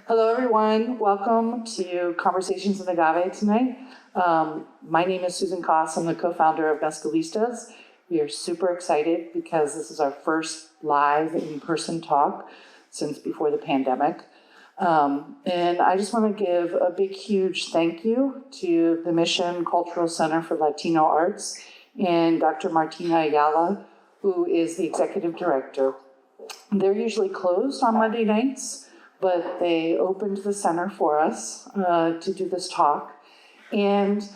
Hello, everyone. Welcome to Conversations with Agave tonight. My name is Susan Koss. I'm the co-founder of Mezcalistas. We are super excited because this is our first live in-person talk since before the pandemic. And I just want to give a big, huge thank you to the Mission Cultural Center for Latino Arts and Dr. Martina Ayala, who is the executive director. They're usually closed on Monday nights, but they opened the center for us to do this talk. And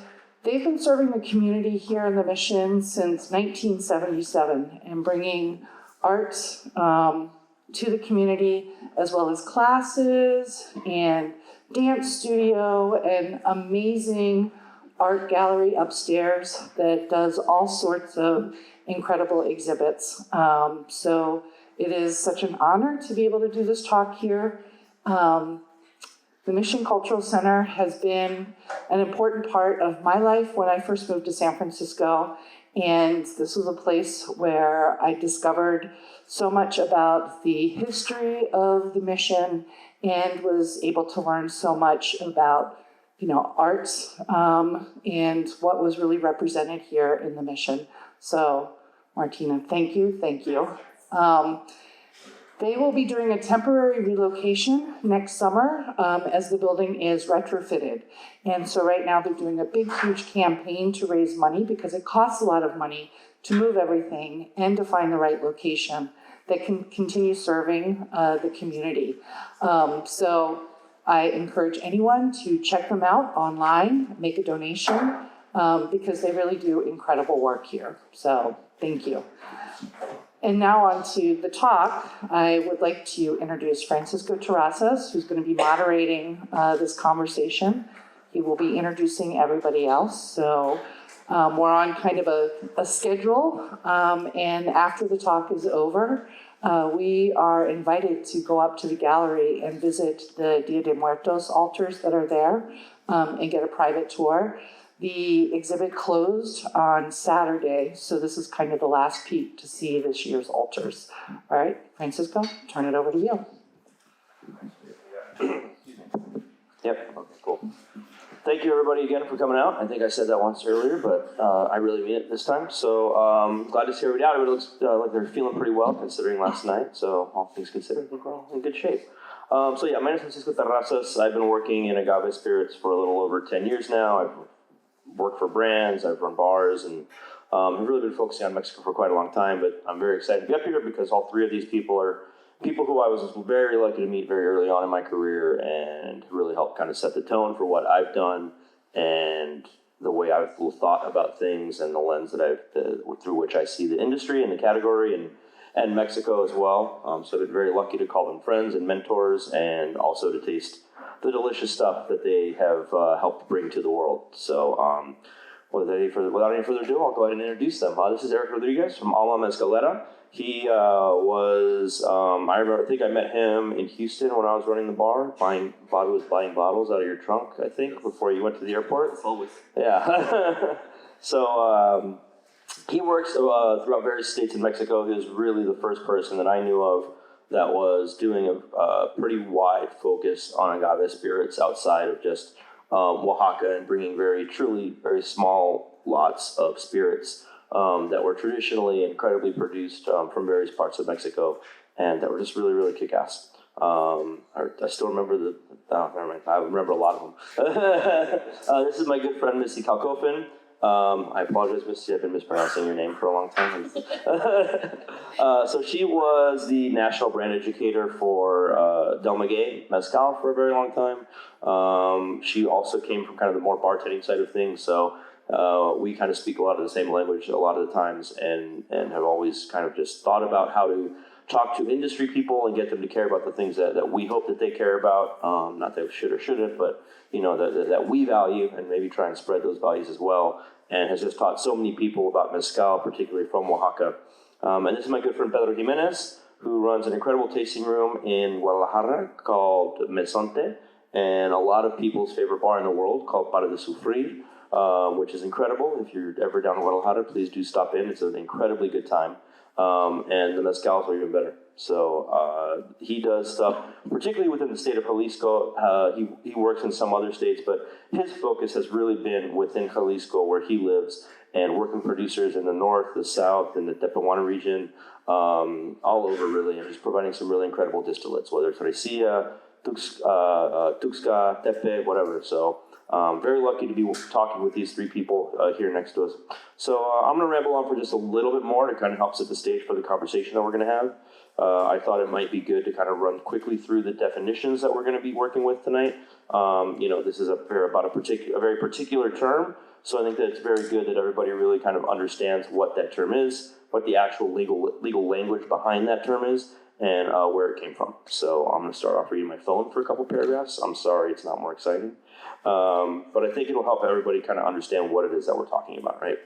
they've been serving the community here in the Mission since 1977 and bringing art to the community, as well as classes and dance studio and amazing art gallery upstairs that does all sorts of incredible exhibits. So it is such an honor to be able to do this talk here. The Mission Cultural Center has been an important part of my life when I first moved to San Francisco. And this was a place where I discovered so much about the history of the mission and was able to learn so much about, art and what was really represented here in the mission. So, Martina, thank you. They will be doing a temporary relocation next summer as the building is retrofitted. And so right now they're doing a big, huge campaign to raise money because it costs a lot of money to move everything and to find the right location that can continue serving the community. So I encourage anyone to check them out online, make a donation, because they really do incredible work here. So thank you. And now on to the talk. I would like to introduce Francisco Terrazas, who's going to be moderating this conversation. He will be introducing everybody else. So we're on kind of a schedule. And after the talk is over, we are invited to go up to the gallery and visit the Dia de Muertos altars that are there and get a private tour. The exhibit closed on Saturday, so this is kind of the last peek to see this year's altars. All right, Francisco, turn it over to you. Yep, okay, cool. Thank you everybody again for coming out. I think I said that once earlier, but I really mean it this time. So glad to see everybody out. Everybody looks like they're feeling pretty well considering last night, so all things considered, I think we're all in good shape. So yeah, my name is Francisco Terrazas. I've been working in agave spirits for a little over 10 years now. I've worked for brands, I've run bars, and I've really been focusing on Mexico for quite a long time, but I'm very excited to be up here because all three of these people are people who I was very lucky to meet very early on in my career and really helped kind of set the tone for what I've done and the way I've thought about things and the lens that through which I see the industry and the category and Mexico as well. So I've been very lucky to call them friends and mentors and also to taste the delicious stuff that they have helped bring to the world. So without any further ado, I'll go ahead and introduce them. This is Erick Rodriguez from Almamezcalera. He was, I think I met him in Houston when I was running the bar, buying bottles out of your trunk, I think, before you went to the airport. Always. Yeah. So he works throughout various states in Mexico. He was really the first person that I knew of that was doing a pretty wide focus on agave spirits outside of just Oaxaca and bringing very small lots of spirits that were traditionally incredibly produced from various parts of Mexico and that were just really, really kick-ass. I still remember never mind, I remember a lot of them. This is my good friend, Misty Kalkofen. I apologize, Misty, I've been mispronouncing your name for a long time. So she was the national brand educator for Del Maguey Mezcal for a very long time. She also came from kind of the more bartending side of things, so we kind of speak a lot of the same language a lot of the times and have always kind of just thought about how to talk to industry people and get them to care about the things that we hope that they care about. Not that they should or shouldn't, but that we value and maybe try and spread those values as well. And has just taught so many people about mezcal, particularly from Oaxaca. And this is my good friend Pedro Jimenez, who runs an incredible tasting room in Guadalajara called Mezonte, and a lot of people's favorite bar in the world called Para de Sufrir, which is incredible. If you're ever down in Guadalajara, please do stop in. It's an incredibly good time. And the mezcals are even better. So he does stuff, particularly within the state of Jalisco. He works in some other states, but his focus has really been within Jalisco, where he lives, and working producers in the north, the south, in the Tepehuana region, all over really, and he's providing some really incredible distillates, whether it's Raicilla, Tuxca, Tepe, whatever. So very lucky to be talking with these three people here next to us. So I'm going to ramble on for just a little bit more to kind of help set the stage for the conversation that we're going to have. I thought it might be good to kind of run quickly through the definitions that we're going to be working with tonight. This is about a very particular term, so I think that it's very good that everybody really kind of understands what that term is, what the actual legal language behind that term is, and where it came from. So I'm going to start off reading my phone for a couple paragraphs. I'm sorry it's not more exciting, but I think it'll help everybody kind of understand what it is that we're talking about, right?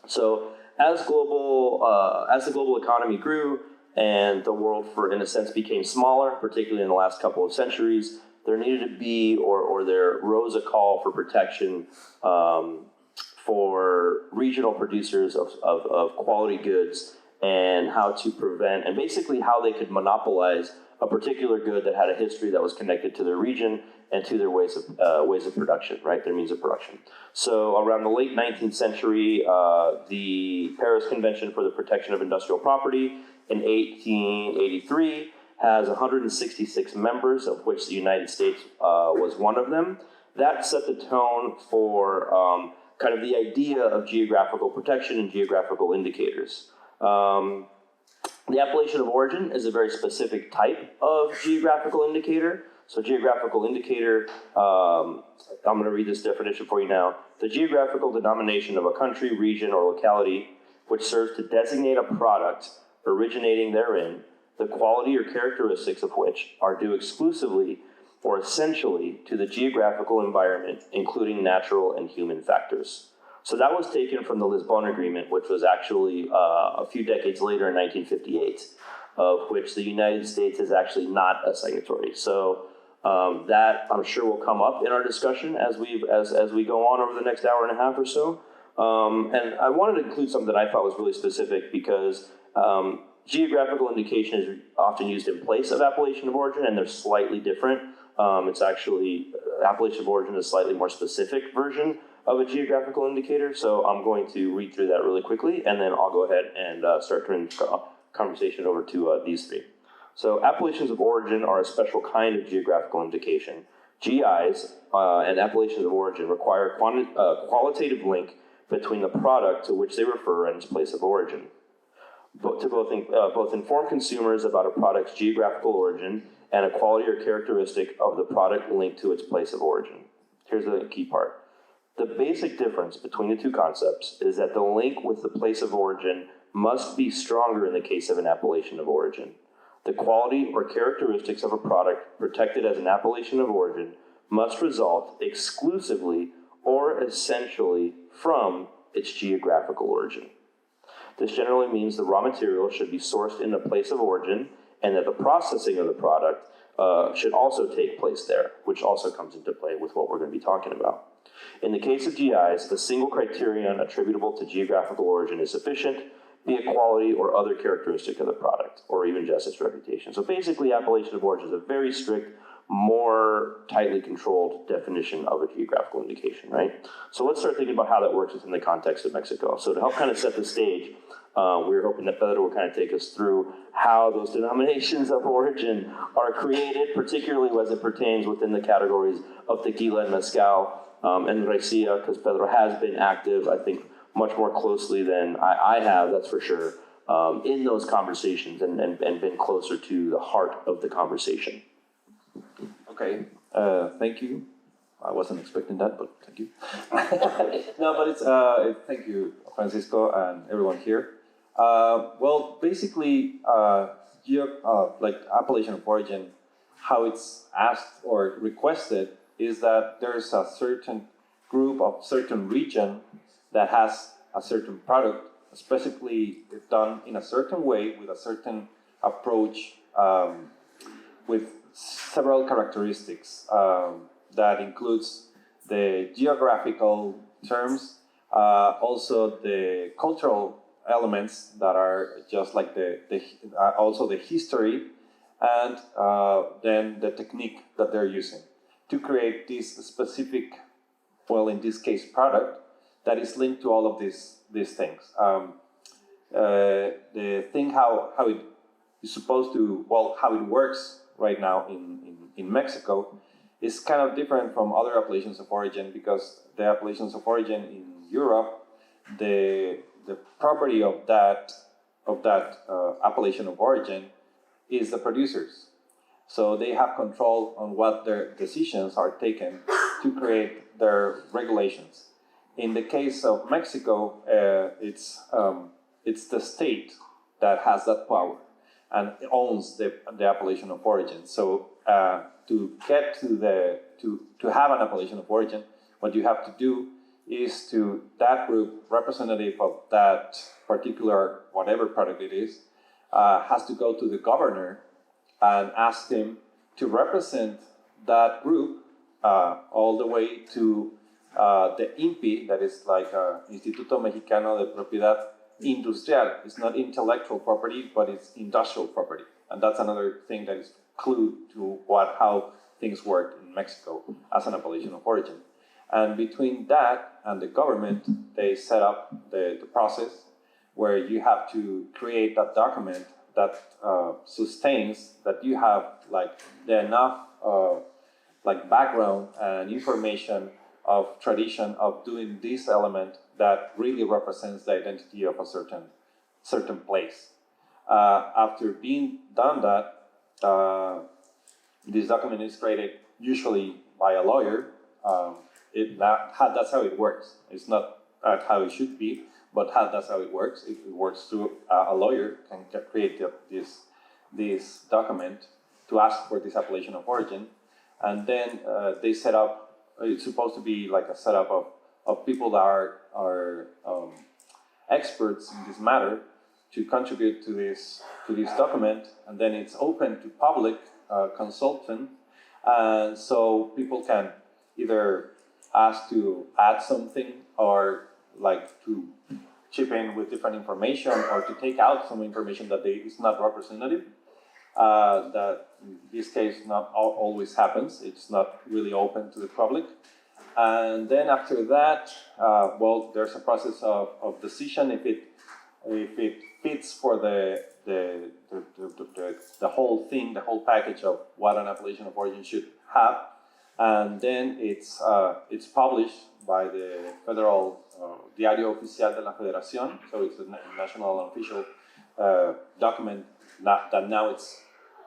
So as the global economy grew and the world, in a sense, became smaller, particularly in the last couple of centuries, there needed to be, or there rose a call for protection for regional producers of quality goods, and how to prevent, and basically how they could monopolize a particular good that had a history that was connected to their region and to their ways of production, right? Their means of production. So around the late 19th century, the Paris Convention for the Protection of Industrial Property in 1883 has 166 members, of which the United States was one of them. That set the tone for kind of the idea of geographical protection and geographical indicators. The appellation of origin is a very specific type of geographical indicator. So geographical indicator, I'm going to read this definition for you now. The geographical denomination of a country, region, or locality which serves to designate a product originating therein, the quality or characteristics of which are due exclusively or essentially to the geographical environment, including natural and human factors. So that was taken from the Lisbon Agreement, which was actually a few decades later in 1958, of which the United States is actually not a signatory. So that I'm sure will come up in our discussion as we go on over the next hour and a half or so. And I wanted to include something that I thought was really specific, because geographical indication is often used in place of appellation of origin, and they're slightly different. It's actually, appellation of origin is a slightly more specific version of a geographical indicator. So I'm going to read through that really quickly, and then I'll go ahead and start turning the conversation over to these three. So appellations of origin are a special kind of geographical indication. GIs and appellations of origin require a qualitative link between the product to which they refer and its place of origin, to both inform consumers about a product's geographical origin and a quality or characteristic of the product linked to its place of origin. Here's the key part. The basic difference between the two concepts is that the link with the place of origin must be stronger in the case of an appellation of origin. The quality or characteristics of a product protected as an appellation of origin must result exclusively or essentially from its geographical origin. This generally means the raw material should be sourced in the place of origin, and that the processing of the product should also take place there, which also comes into play with what we're going to be talking about. In the case of GIs, the single criterion attributable to geographical origin is sufficient, be it quality or other characteristic of the product, or even just its reputation. So basically, appellation of origin is a very strict, more tightly controlled definition of a geographical indication, right? So let's start thinking about how that works within the context of Mexico. So to help kind of set the stage, we were hoping that Pedro would kind of take us through how those denominations of origin are created, particularly as it pertains within the categories of tequila and mezcal, and Raicilla, because Pedro has been active, I think, much more closely than I have, that's for sure, in those conversations and been closer to the heart of the conversation. Okay, thank you. I wasn't expecting that, but thank you. No, but it's thank you, Francisco, and everyone here. Well, basically, like appellation of origin, how it's asked or requested is that there's a certain group of certain region that has a certain product, specifically done in a certain way with a certain approach, with several characteristics that includes the geographical terms, also the cultural elements that are just like also the history and then the technique that they're using to create this specific, well, in this case, product that is linked to all of these things. The thing how it is supposed to, well, how it works right now in Mexico is kind of different from other appellations of origin, because the appellations of origin in Europe, the property of that appellation of origin is the producers. So they have control on what their decisions are taken to create their regulations. In the case of Mexico, it's the state that has that power and owns the appellation of origin. So to get to have an appellation of origin, what you have to do is to that group representative of that particular whatever product it is has to go to the governor and ask him to represent that group all the way to the INPI, that is like Instituto Mexicano de Propiedad Industrial. It's not intellectual property, but it's industrial property. And that's another thing that is clue to how things work in Mexico as an appellation of origin. And between that and the government, they set up the process where you have to create that document that sustains that you have like the enough like background and information of tradition of doing this element that really represents the identity of a certain place. After being done that, this document is created usually by a lawyer. That's how it works. It's not how it should be, but that's how it works. It works through a lawyer can create this document to ask for this appellation of origin, and then they set up. It's supposed to be like a setup of people that are experts in this matter to contribute to this document, and then it's open to public consultant, and so people can either ask to add something or like to chip in with different information or to take out some information that is not representative. That in this case not always happens. It's not really open to the public. And then after that, well, there's a process of decision if it fits for the whole thing, the whole package of what an appellation of origin should have, and then it's published by the federal Diario Oficial de la Federación. So it's a national and official document that now it's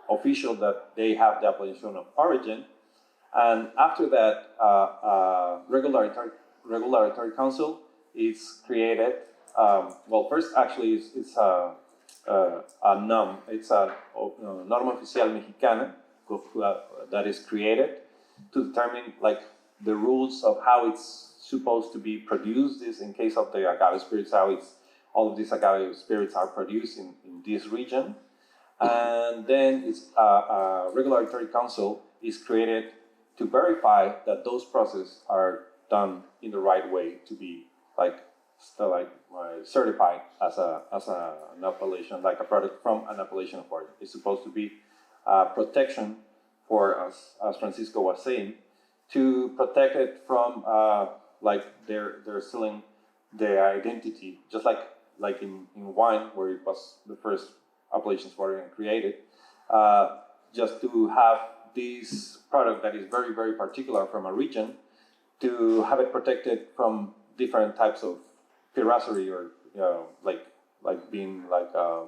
official that they have the appellation of origin. And after that, regulatory council is created. Well, first actually it's a NOM. It's a Norma Oficial Mexicana that is created to determine like the rules of how it's supposed to be produced. This in case of the agave spirits, how all of these agave spirits are produced in this region. And then it's a regulatory council is created to verify that those processes are done in the right way to be certified as an appellation, like a product from an appellation of origin. It's supposed to be protection for, as Francisco was saying, to protect it from like they're stealing the identity, just like in wine, where it was the first appellations for origin created, just to have this product that is very, very particular from a region, to have it protected from different types of piracy or like being like a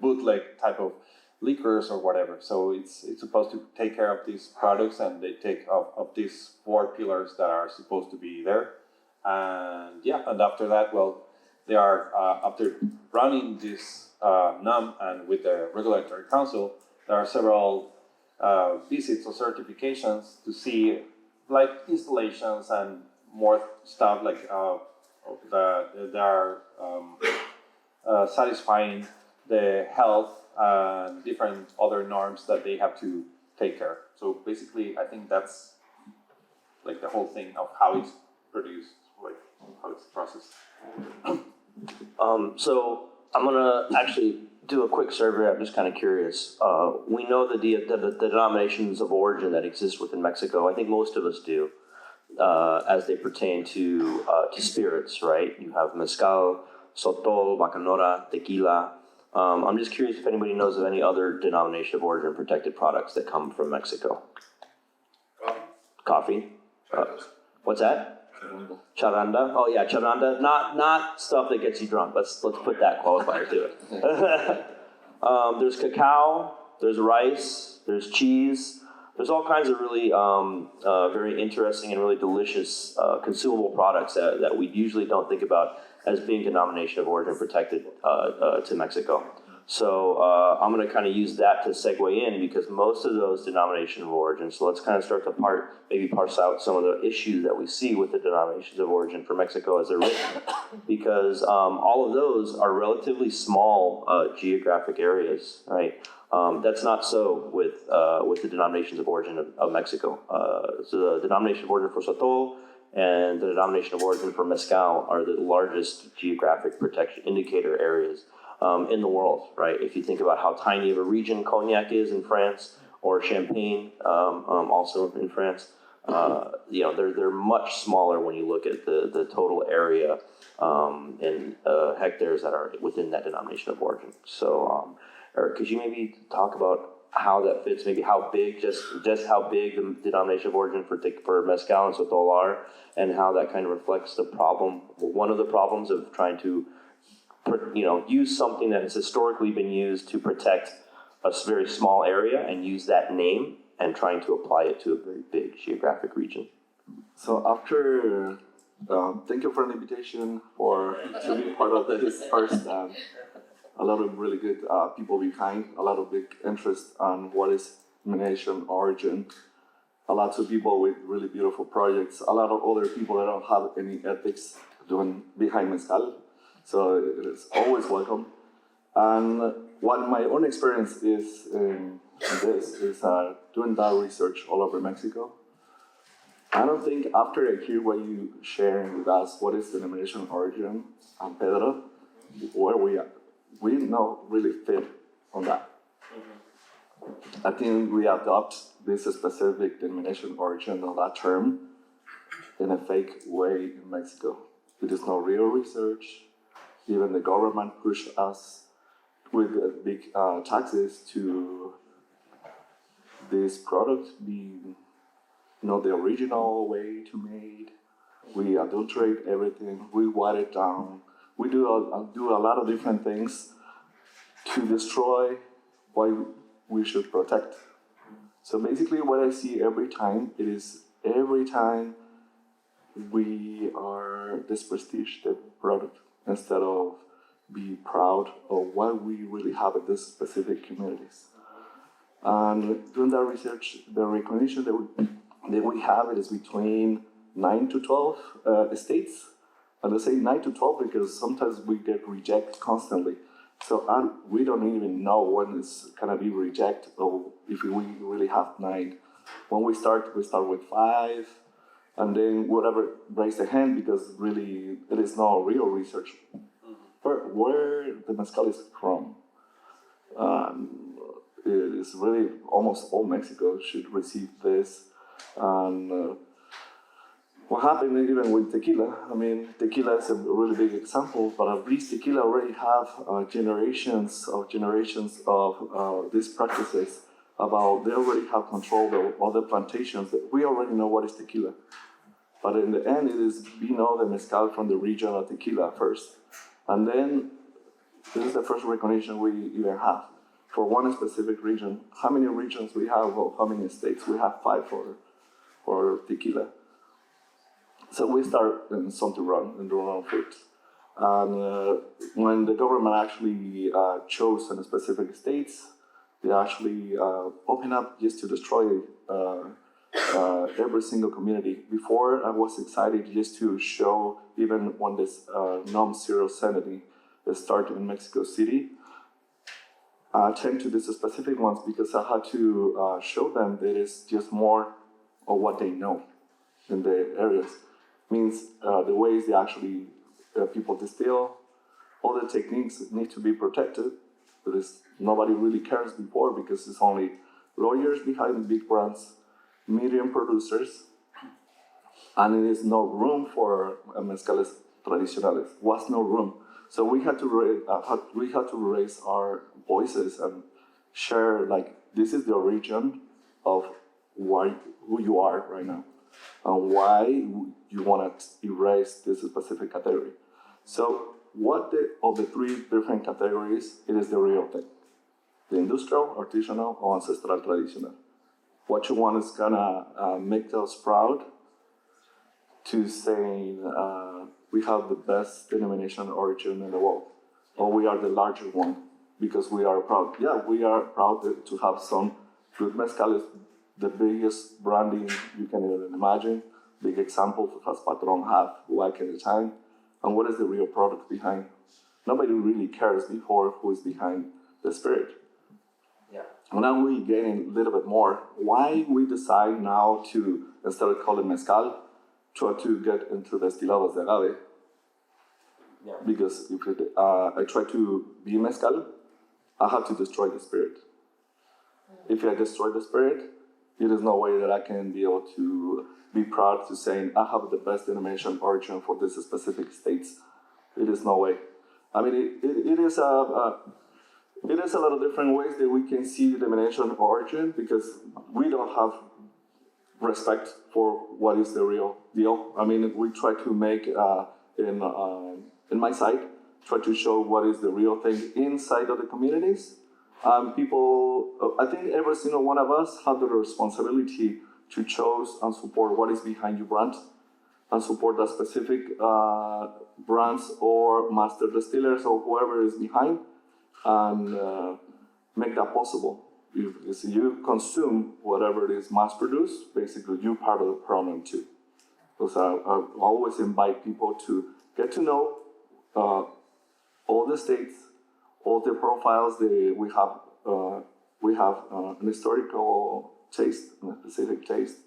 bootleg type of liquors or whatever. So it's supposed to take care of these products, and they take of these 4 pillars that are supposed to be there. And yeah, and after that, well, they are after running this NUM and with the regulatory council, there are several visits or certifications to see like installations and more stuff like they are satisfying the health and different other norms that they have to take care. So basically, I think that's like the whole thing of how it's produced, like how it's processed. So I'm gonna actually do a quick survey. I'm just kind of curious. We know the denominations of origin that exist within Mexico. I think most of us do, as they pertain to spirits, right? You have mezcal, sotol, bacanora, tequila. I'm just curious if anybody knows of any other denomination of origin protected products that come from Mexico. Coffee. What's that? Charanda. Oh yeah, charanda. Not stuff that gets you drunk. Let's put that qualifier to it. There's cacao. There's rice. There's cheese. There's all kinds of really very interesting and really delicious consumable products that we usually don't think about as being denomination of origin protected to Mexico. So I'm going to kind of use that to segue in because most of those denominations of origin, so let's kind of start to parse out some of the issues that we see with the denominations of origin for Mexico as they're written, because all of those are relatively small geographic areas, right? That's not so with the denominations of origin of Mexico. So the denomination of origin for Sotol and the denomination of origin for Mezcal are the largest geographic protection indicator areas in the world, right? If you think about how tiny of a region Cognac is in France, or Champagne, also in France, they're much smaller when you look at the total area in hectares that are within that denomination of origin. So, Erick, could you maybe talk about how that fits? Maybe how big, just how big the denomination of origin for mezcal and sotol are, and how that kind of reflects the problem, one of the problems of trying to use something that has historically been used to protect a very small area and use that name and trying to apply it to a very big geographic region. So after, thank you for the invitation to be part of this first. A lot of really good people behind, a lot of big interest on what is denomination origin, a lot of people with really beautiful projects, a lot of other people that don't have any ethics doing behind mezcal. So it is always welcome. And what my own experience is in this is doing that research all over Mexico. I don't think after I hear what you sharing with us, what is denomination origin, and Pedro, where we not really fit on that. I think we adopt this specific denomination origin on that term in a fake way in Mexico. It is no real research. Even the government pushed us with big taxes to this product being not the original way to made. We adulterate everything. We water it down. We do a lot of different things to destroy what we should protect. So basically what I see every time we are disprestige the product instead of be proud of what we really have in these specific communities. And doing that research, the recognition that we have it is between 9 to 12 states. And I say 9 to 12 because sometimes we get rejected constantly. So we don't even know when it's gonna be rejected or if we really have 9. When we start with 5, and then whatever raise the hand because really it is not real research. Where the mezcal is from. It is really almost all Mexico should receive this. And what happened even with tequila? I mean, tequila is a really big example, but at least tequila already have generations of these practices about they already have control of all the plantations. That we already know what is tequila. But in the end, it is we know the mezcal from the region of tequila first. And then this is the first recognition we even have for one specific region. How many regions we have, or how many states? We have 5 for tequila. So we start in something wrong in the wrong foot. And when the government actually chose in specific states, they actually open up just to destroy every single community. Before I was excited just to show even when this non-zero sanity started in Mexico City. I tend to these specific ones because I had to show them that it's just more of what they know in the areas. Means the ways they actually people distill, all the techniques need to be protected. Nobody really cares before because it's only lawyers behind big brands, medium producers, and there is no room for mezcales tradicionales. Was no room. So we had to raise our voices and share, like, this is the origin of who you are right now and why you want to erase this specific category. So of the three different categories, it is the real thing. The industrial, artisanal, or ancestral traditional. What you want is gonna make us proud to say we have the best denomination origin in the world, or we are the larger one because we are proud. Yeah, we are proud to have some good mezcales, the biggest branding you can even imagine. Big example has Patron have back in the time. And what is the real product behind? Nobody really cares before who is behind the spirit. Yeah. And now we getting a little bit more. Why we decide now to, instead of calling mezcal, try to get into the destilados de agave? Yeah. Because if I try to be mezcal, I have to destroy the spirit. If I destroy the spirit, there is no way that I can be able to be proud to say I have the best denomination origin for this specific states. It is no way. I mean, it is a lot of different ways that we can see the denomination origin because we don't have respect for what is the real deal. I mean, we try to make in my site, try to show what is the real thing inside of the communities. People, I think every single one of us have the responsibility to choose and support what is behind your brand and support the specific brands or master distillers or whoever is behind and make that possible. If you consume whatever it is mass produced, basically you're part of the problem too. Because I always invite people to get to know all the states, all the profiles. We have an historical taste, a specific taste,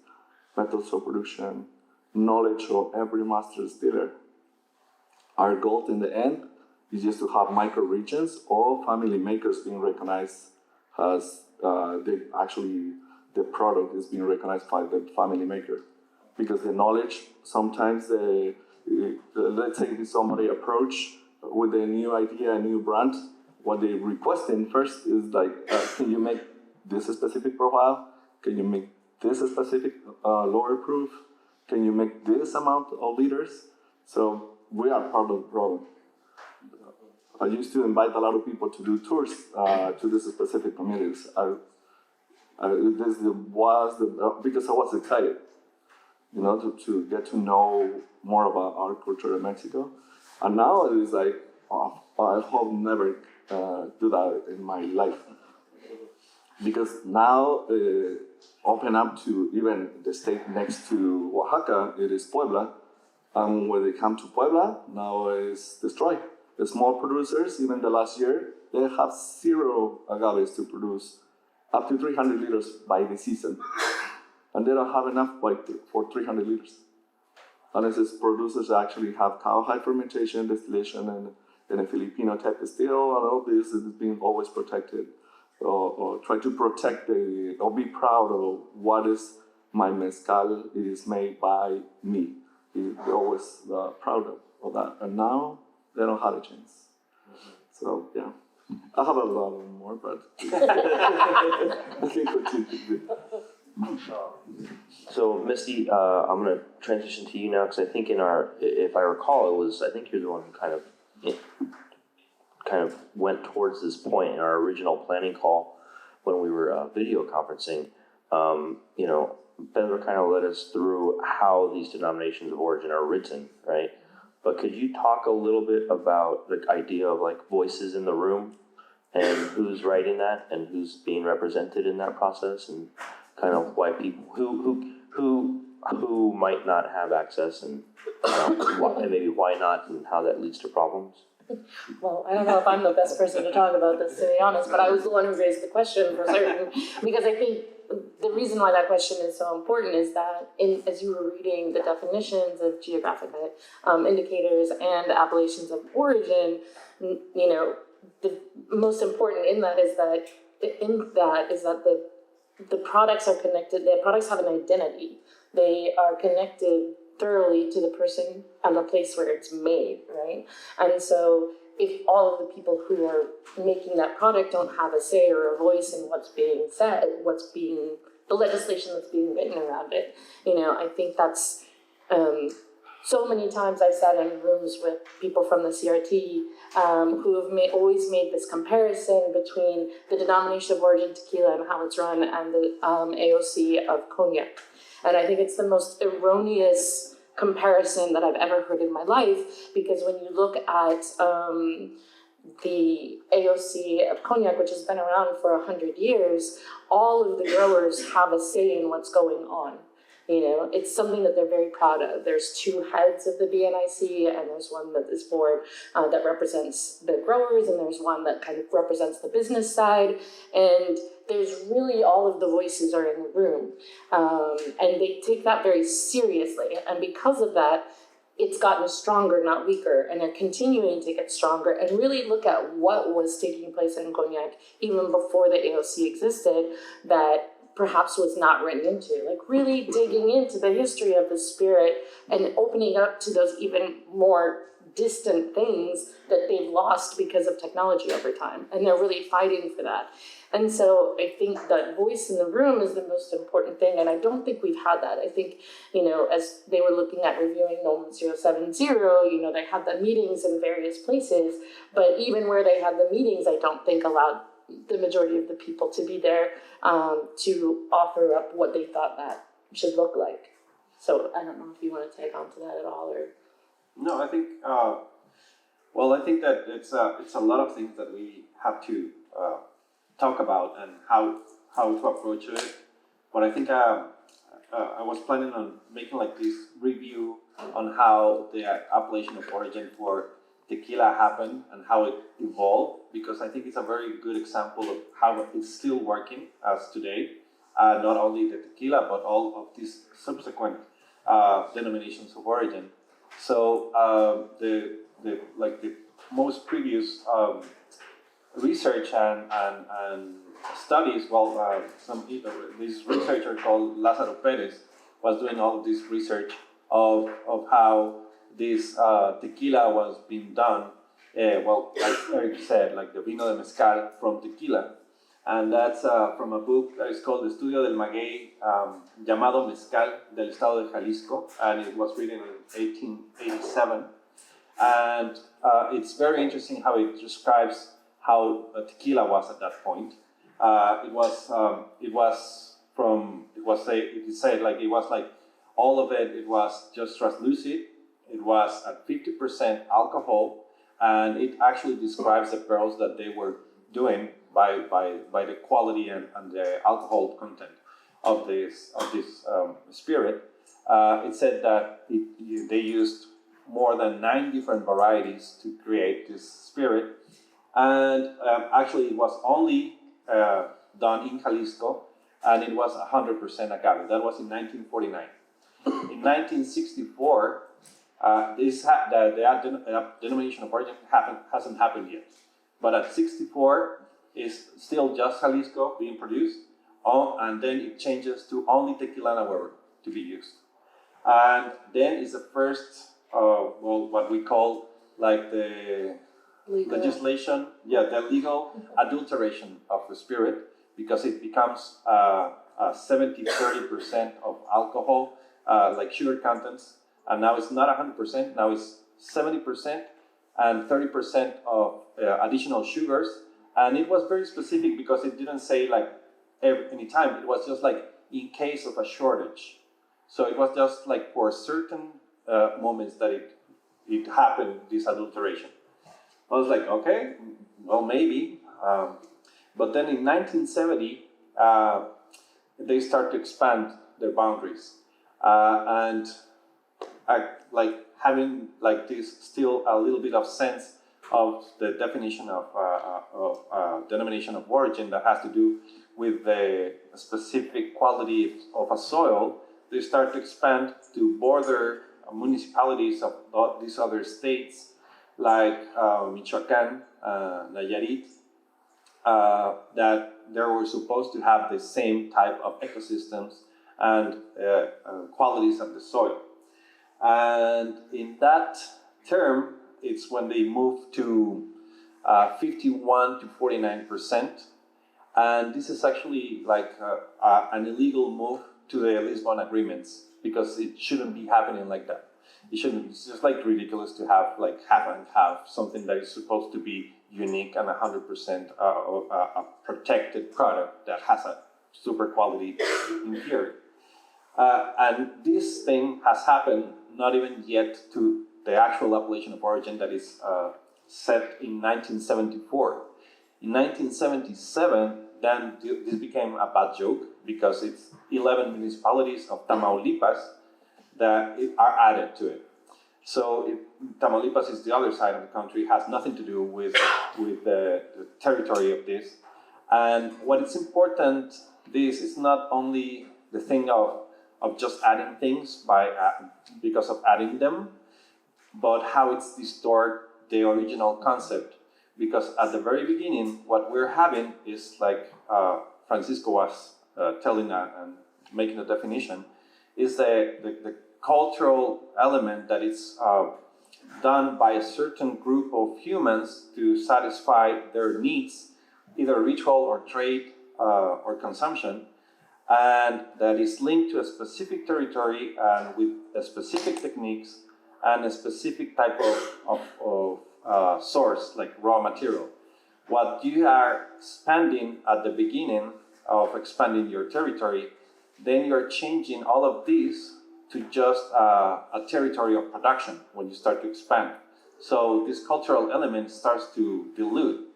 methods of production, knowledge of every master distiller. Our goal in the end is just to have micro regions or family makers being recognized as the product is being recognized by the family maker. Because the knowledge, sometimes, let's say somebody approach with a new idea, a new brand, what they requesting first is like, can you make this specific profile? Can you make this specific lower proof? Can you make this amount of liters? So we are part of the problem. I used to invite a lot of people to do tours to these specific communities. Because I was excited, to get to know more about our culture in Mexico. And now it is like, I hope never do that in my life. Because now, open up to even the state next to Oaxaca, it is Puebla. And when they come to Puebla, now it's destroyed. The small producers, even the last year, they have 0 agaves to produce up to 300 liters by the season. And they don't have enough for 300 liters. Unless it's producers that actually have cowhide fermentation, distillation, and a Filipino type still, and all this is being always protected. Or try to protect or be proud of what is my mezcal. It is made by me. They're always proud of that. And now they don't have a chance. So yeah, I have a lot more, but I can continue. So Misty, I'm going to transition to you now because I think if I recall, I think you're the one who kind of went towards this point in our original planning call when we were video conferencing. Pedro kind of led us through how these denominations of origin are written, right? But could you talk a little bit about the idea of like voices in the room and who's writing that and who's being represented in that process and kind of why people who might not have access and maybe why not and how that leads to problems? Well, I don't know if I'm the best person to talk about this, to be honest, but I was the one who raised the question for certain, because I think the reason why that question is so important is that as you were reading the definitions of geographic indicators and appellations of origin, the most important in that is that the products are connected. The products have an identity. They are connected thoroughly to the person and the place where it's made, right? And so if all of the people who are making that product don't have a say or a voice in what's being said, the legislation that's being written around it, I think that's, so many times I've sat in rooms with people from the CRT who have always made this comparison between the denomination of origin tequila and how it's run and the AOC of cognac. And I think it's the most erroneous comparison that I've ever heard in my life, because when you look at the AOC of cognac, which has been around for 100 years, all of the growers have a say in what's going on. It's something that they're very proud of. There's two heads of the BNIC, and there's one that is for that represents the growers, and there's one that kind of represents the business side. And there's really all of the voices are in the room, and they take that very seriously. And because of that, it's gotten stronger, not weaker, and they're continuing to get stronger and really look at what was taking place in cognac even before the AOC existed that perhaps was not written into, like really digging into the history of the spirit and opening up to those even more distant things that they've lost because of technology over time. And they're really fighting for that. And so I think that voice in the room is the most important thing. And I don't think we've had that. I think, as they were looking at reviewing NOM 070, they had the meetings in various places, but even where they had the meetings, I don't think allowed the majority of the people to be there to offer up what they thought that should look like. So I don't know if you want to take on to that at all, or. No, I think. I think that it's a lot of things that we have to talk about and how to approach it. But I think I was planning on making like this review on how the appellation of origin for tequila happened and how it evolved, because I think it's a very good example of how it's still working as today. Not only the tequila, but all of these subsequent denominations of origin. So the most previous research and studies, this researcher called Lázaro Pérez was doing all of this research of how this tequila was being done. Like Erick said, like the vino de mezcal from tequila. And that's from a book that is called Estudio del Maguey, llamado Mezcal del Estado de Jalisco, and it was written in 1887. And it's very interesting how it describes how tequila was at that point. It said like it was like all of it. It was just translucent. It was at 50% alcohol, and it actually describes the barrels that they were doing by the quality and the alcohol content of this spirit. It said that they used more than 9 different varieties to create this spirit, and actually it was only done in Jalisco, and it was 100% agave. That was in 1949. In 1964, the denomination of origin hasn't happened yet, but at 64 is still just Jalisco being produced, and then it changes to only tequila and agave to be used, and then is the first what we call like the legal legislation, the legal adulteration of the spirit, because it becomes 70-30% of alcohol, like sugar contents, and now it's not 100%, now it's 70% and 30% of additional sugars. And it was very specific because it didn't say like any time, it was just like in case of a shortage. So it was just like for certain moments that it happened, this adulteration. I was like, okay, well, maybe. But then in 1970, they start to expand their boundaries. And like having like this still a little bit of sense of the definition of denomination of origin that has to do with the specific quality of a soil, they start to expand to border municipalities of these other states like Michoacán, Nayarit, that they were supposed to have the same type of ecosystems and qualities of the soil. And in that term, it's when they move to 51 to 49%. And this is actually like an illegal move to the Lisbon agreements, because it shouldn't be happening like that. It shouldn't. It's just like ridiculous to have like half and half, something that is supposed to be unique and 100% a protected product that has a super quality in here. And this thing has happened not even yet to the actual appellation of origin that is set in 1974. In 1977, then this became a bad joke, because it's 11 municipalities of Tamaulipas that are added to it. So Tamaulipas is the other side of the country, has nothing to do with the territory of this. And what is important, this is not only the thing of just adding things because of adding them, but how it's distort the original concept. Because at the very beginning, what we're having is like Francisco was telling and making a definition, is the cultural element that is done by a certain group of humans to satisfy their needs, either ritual or trade or consumption, and that is linked to a specific territory and with a specific techniques and a specific type of source, like raw material. What you are expanding at the beginning of expanding your territory, then you're changing all of these to just a territory of production when you start to expand. So this cultural element starts to dilute.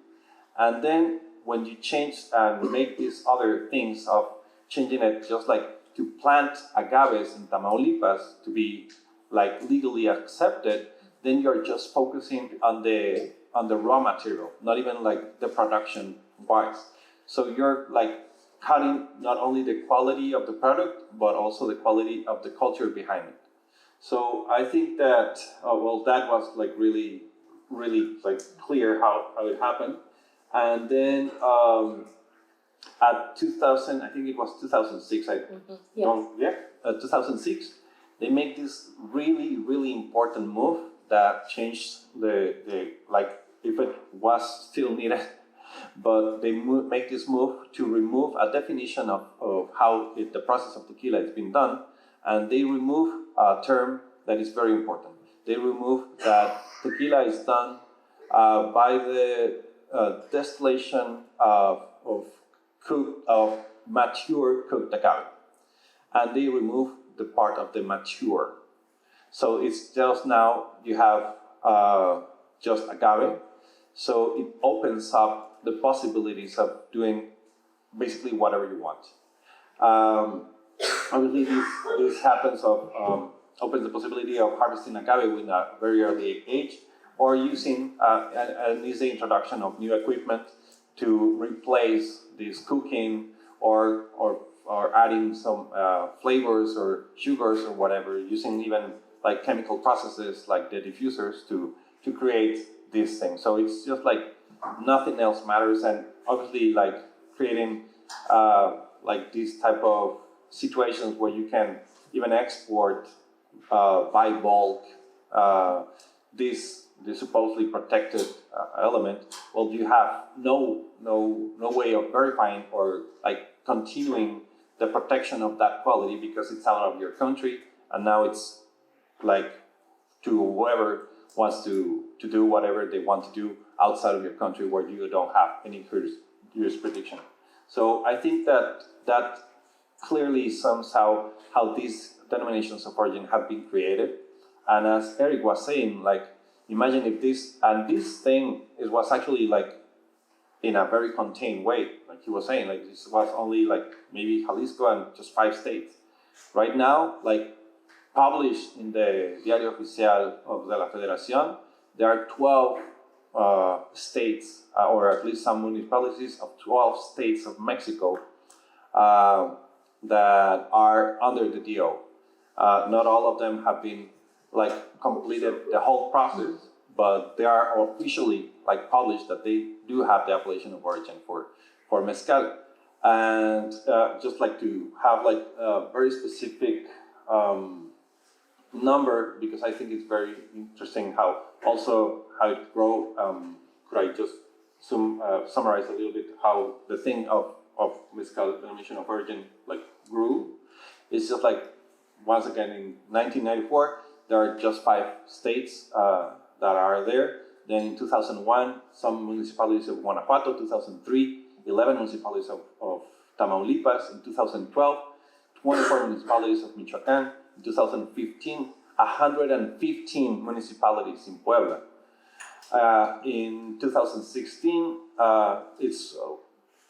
And then when you change and make these other things of changing it, just like to plant agaves in Tamaulipas to be like legally accepted, then you're just focusing on the raw material, not even like the production wise. So you're like cutting not only the quality of the product, but also the quality of the culture behind it. So I think that, that was like really, really like clear how it happened. And then at 2000, I think it was 2006, 2006, they make this really, really important move that changed the like, if it was still needed, but they make this move to remove a definition of how the process of tequila is being done, and they remove a term that is very important. They remove that tequila is done by the distillation of mature cooked agave, and they remove the part of the mature. So it's just now you have just agave. So it opens up the possibilities of doing basically whatever you want. Obviously, this happens opens the possibility of harvesting agave with a very early age, or using an easy introduction of new equipment to replace this cooking or adding some flavors or sugars or whatever, using even like chemical processes like the diffusers to create this thing. So it's just like nothing else matters, and obviously like creating like these type of situations where you can even export by bulk this supposedly protected element. Well, you have no way of verifying or like continuing the protection of that quality, because it's out of your country, and now it's like to whoever wants to do whatever they want to do outside of your country where you don't have any jurisdiction. So I think that clearly sums how these denominations of origin have been created. And as Erick was saying, like, imagine if this thing was actually like in a very contained way, like he was saying, like this was only like maybe Jalisco and just 5 states. Right now, like published in the Diario Oficial de la Federación, there are 12 states, or at least some municipalities of 12 states of Mexico that are under the DO. Not all of them have been completed the whole process, but they are officially published that they do have the appellation of origin for mezcal. And just like to have a very specific number, because I think it's very interesting how it grow. Could I just summarize a little bit how the thing of mezcal denomination of origin grew? It's just once again in 1994 there are just 5 states that are there. Then in 2001 some municipalities of Guanajuato, 2003 11 municipalities of Tamaulipas, in 2012 24 municipalities of Michoacán, in 2015 115 municipalities in Puebla. In 2016, it's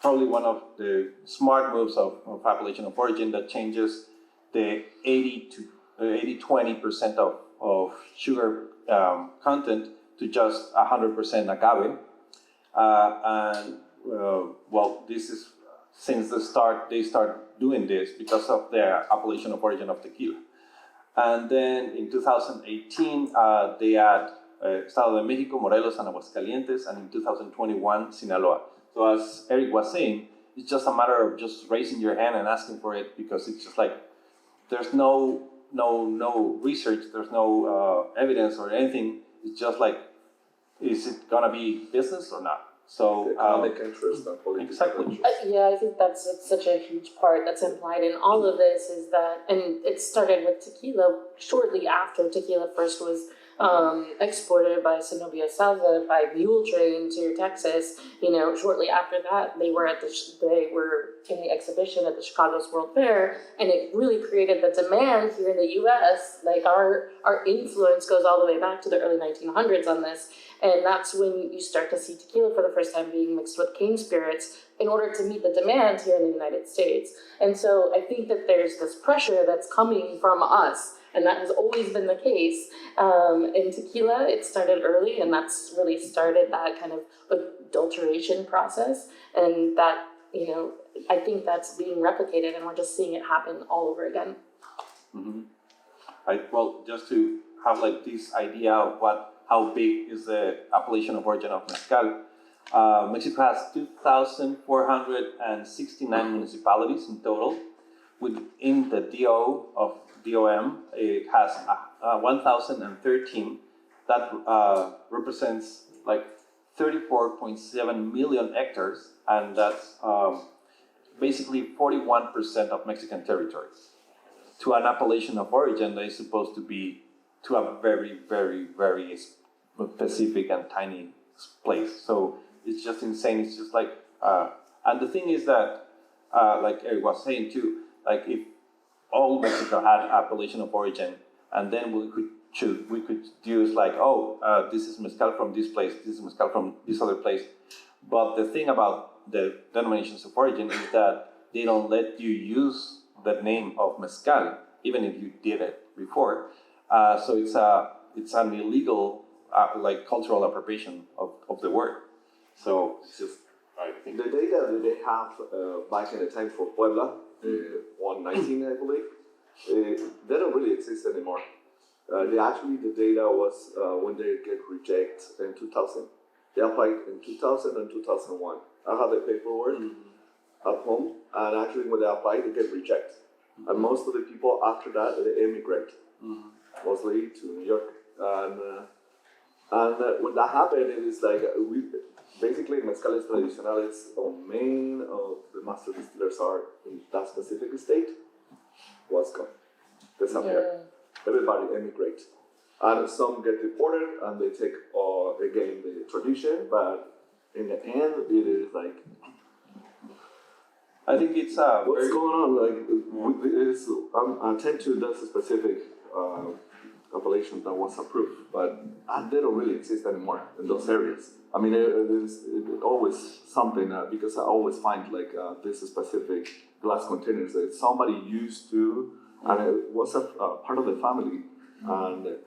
probably one of the smart moves of appellation of origin that changes the 80-20% of sugar content to just 100% agave. This is since the start, they start doing this because of the appellation of origin of tequila. And then in 2018, they add Estado de México, Morelos, and Aguascalientes, and in 2021, Sinaloa. So as Erick was saying, it's just a matter of just raising your hand and asking for it, because it's just there's no research, there's no evidence or anything. It's just is it gonna be business or not? So economic interest and political exactly. interest. Yeah, I think that's such a huge part that's implied in all of this, is that, and it started with tequila shortly after tequila first was exported by Zenobia Salva by mule train to Texas. Shortly after that, they were in the exhibition at the Chicago's World Fair, and it really created the demand here in the U.S. Our influence goes all the way back to the early 1900s on this, and that's when you start to see tequila for the first time being mixed with cane spirits in order to meet the demand here in the United States. And so I think that there's this pressure that's coming from us, and that has always been the case. In tequila, it started early, and that's really started that kind of adulteration process, and that, I think that's being replicated, and we're just seeing it happen all over again. Mm-hmm. Just to have this idea of how big is the appellation of origin of mezcal, Mexico has 2,469 municipalities in total. Within the DOM, it has 1,013. That represents 34.7 million hectares, and that's basically 41% of Mexican territory. To an appellation of origin that is supposed to be to a very, very, very specific and tiny place. So it's just insane. It's just and the thing is that, like Erick was saying too, if all Mexico had appellation of origin, and then we could use this is mezcal from this place, this is mezcal from this other place. But the thing about the denominations of origin is that they don't let you use the name of mezcal, even if you did it before. So it's an illegal cultural appropriation of the word. So it's just, I think. The data that they have back in the time for Puebla, 119 I believe, they don't really exist anymore. The data was when they get rejected in 2000. They applied in 2000 and 2001. I have the paperwork at home, and actually when they apply, they get rejected. And most of the people after that, they emigrate, mostly to New York. And when that happened, it is basically mezcales tradicionales or main of the master distillers are in that specific state was gone, disappeared. Everybody emigrate, and some get deported and they take again the tradition. But in the end, it is I think it's what's going on. I tend to that's a specific appellation that was approved, but they don't really exist anymore in those areas. I mean, it's always something because I always find this specific glass containers that somebody used to, and it was a part of the family, and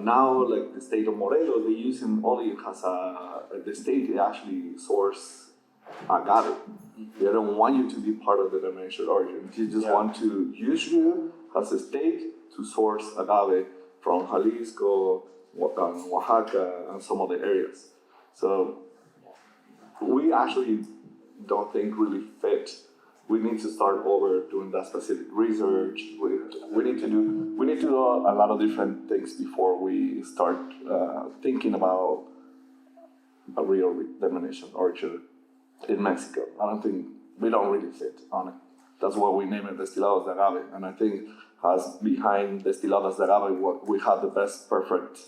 now the state of Morelos, they use only has the state actually source agave. They don't want you to be part of the denomination of origin. They just want to use you as a state to source agave from Jalisco, Oaxaca, and some other areas. So we actually don't think really fit. We need to start over doing that specific research. We need to do a lot of different things before we start thinking about a real denomination origin in Mexico. I don't think we don't really fit on it. That's why we name it Destilados de Agave. And I think as behind Destilados de Agave, we have the best perfect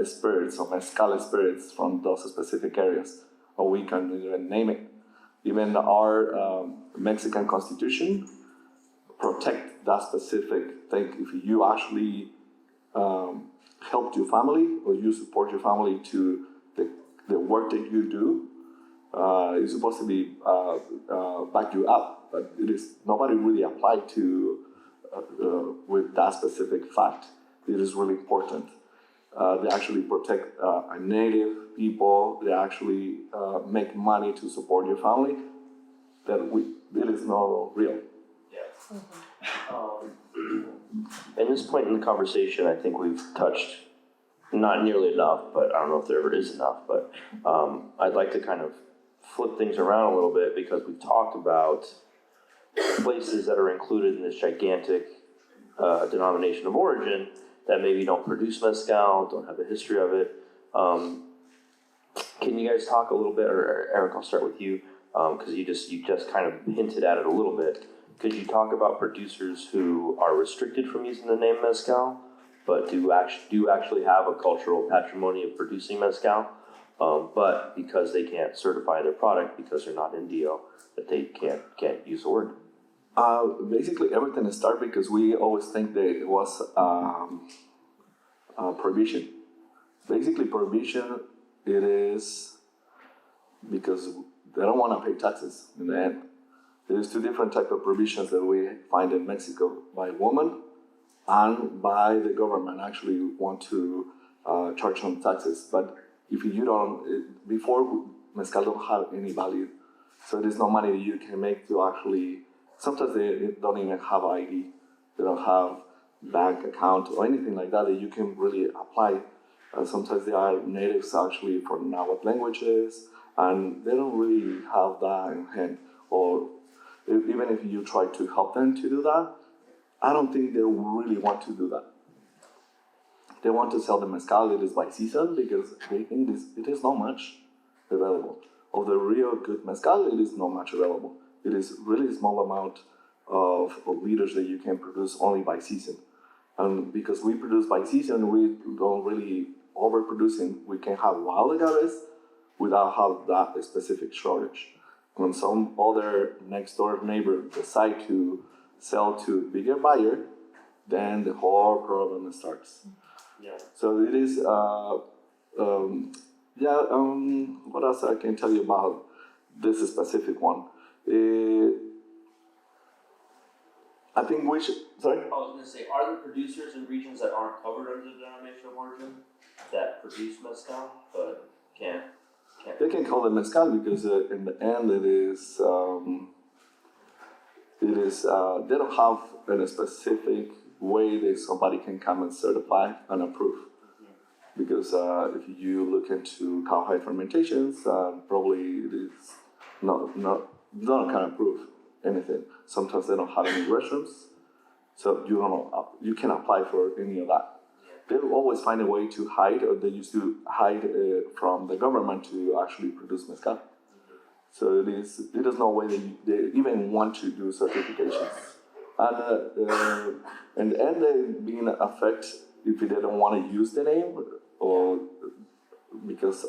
spirits or mezcal spirits from those specific areas, or we can even name it. Even our Mexican Constitution protect that specific thing. If you actually help your family or you support your family to the work that you do, it's supposed to be back you up, but it is nobody really applied to with that specific fact. It is really important. They actually protect native people. They actually make money to support your family. It is not real. Yeah. At this point in the conversation, I think we've touched not nearly enough, but I don't know if there ever is enough, but I'd like to kind of flip things around a little bit because we've talked about places that are included in this gigantic denomination of origin that maybe don't produce mezcal, don't have a history of it. Can you guys talk a little bit, or Eric, I'll start with you, because you just kind of hinted at it a little bit. Could you talk about producers who are restricted from using the name mezcal, but do actually have a cultural patrimony of producing mezcal, but because they can't certify their product because they're not in DO, that they can't use the word? Basically, everything started because we always think that it was prohibition. Basically, prohibition, it is because they don't want to pay taxes in the end. There's two different types of prohibitions that we find in Mexico, by women and by the government actually want to charge some taxes. But if you don't, before mezcal don't have any value, so there's no money that you can make to actually. Sometimes they don't even have ID. They don't have bank account or anything like that you can really apply. Sometimes they are natives actually for Nahuatl languages, and they don't really have that in hand. Or even if you try to help them to do that, I don't think they really want to do that. They want to sell the mezcal, it is by season, because they think it is not much available. Of the real good mezcal, it is not much available. It is really small amount of liters that you can produce only by season. And because we produce by season, we don't really overproducing. We can have wild agaves without have that specific shortage. When some other next door neighbor decide to sell to bigger buyer, then the whole problem starts. Yeah. So it is, what else I can tell you about this specific one? I think sorry? I was going to say, are there producers in regions that aren't covered under the denomination of origin that produce mezcal but can't? They can call it mezcal because in the end it is they don't have a specific way that somebody can come and certify and approve. Mm-hmm. Because if you look into cowhide fermentations, probably it is not can approve anything. Sometimes they don't have any restrooms, so you can apply for any of that. They will always find a way to hide, or they used to hide from the government to actually produce mezcal. So it is no way that they even want to do certifications. And in the end, they being affected if they don't want to use the name, or because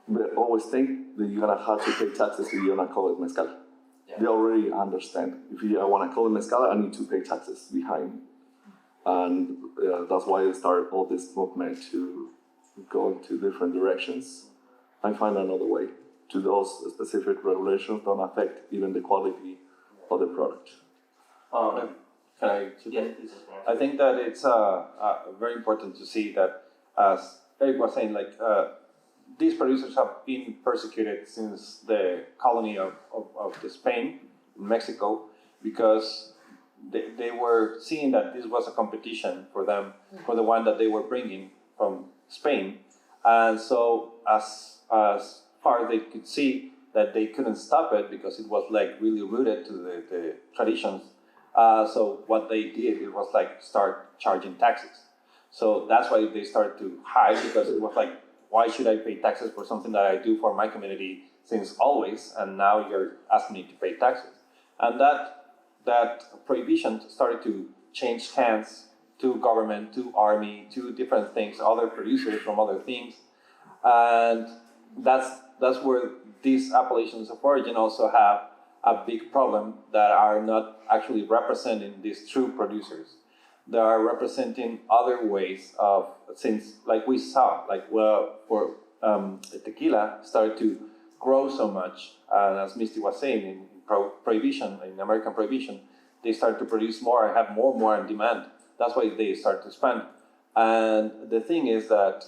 they always think that you're gonna have to pay taxes if you're gonna call it mezcal. Yeah. They already understand. If I want to call it mezcal, I need to pay taxes behind. And that's why they start all this movement to go into different directions and find another way to those specific regulations don't affect even the quality of the product. Can I? Yes, please. I think that it's very important to see that, as Eric was saying, like these producers have been persecuted since the colony of the Spain, Mexico, because they were seeing that this was a competition for them, for the one that they were bringing from Spain. And so as far as they could see that they couldn't stop it because it was like really rooted to the traditions. So what they did, it was like start charging taxes. So that's why they started to hide, because it was like, why should I pay taxes for something that I do for my community since always, and now you're asking me to pay taxes? And that prohibition started to change hands to government, to army, to different things, other producers from other things. And that's where these appellations of origin also have a big problem, that are not actually representing these true producers. They are representing other ways of, since like we saw, like for tequila started to grow so much, and as Misty was saying, in prohibition, in American prohibition, they started to produce more and have more in demand. That's why they start to expand. And the thing is that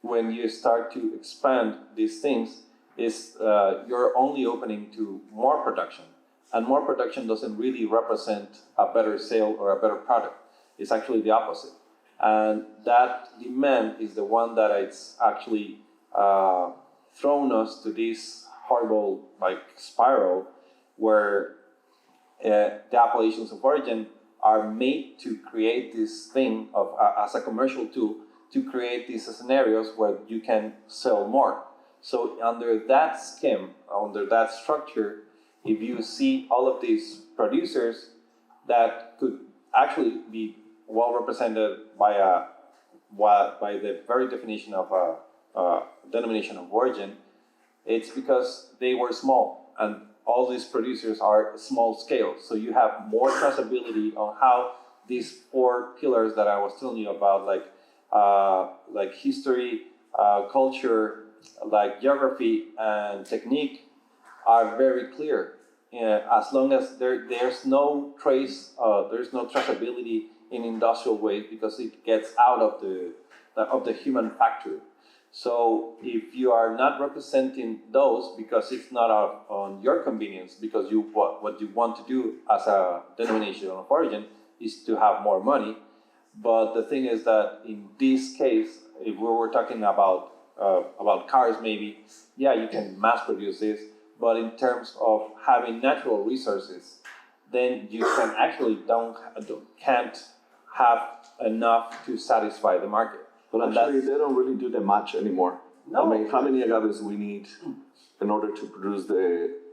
when you start to expand these things, you're only opening to more production. And more production doesn't really represent a better sale or a better product. It's actually the opposite. And that demand is the one that it's actually thrown us to this horrible like spiral, where the appellations of origin are made to create this thing of as a commercial tool to create these scenarios where you can sell more. So under that scheme, under that structure, if you see all of these producers that could actually be well represented by the very definition of a denomination of origin, it's because they were small, and all these producers are small scale. So you have more traceability on how these 4 pillars that I was telling you about, like history, culture, like geography and technique, are very clear. As long as there's no trace, there's no traceability in industrial waste, because it gets out of the human factor. So if you are not representing those, because it's not on your convenience, because what you want to do as a denomination of origin is to have more money. But the thing is that in this case, if we were talking about cars, maybe, yeah, you can mass produce this. But in terms of having natural resources, then you can actually can't have enough to satisfy the market. But actually, they don't really do the match anymore. No. I mean, how many agaves we need in order to produce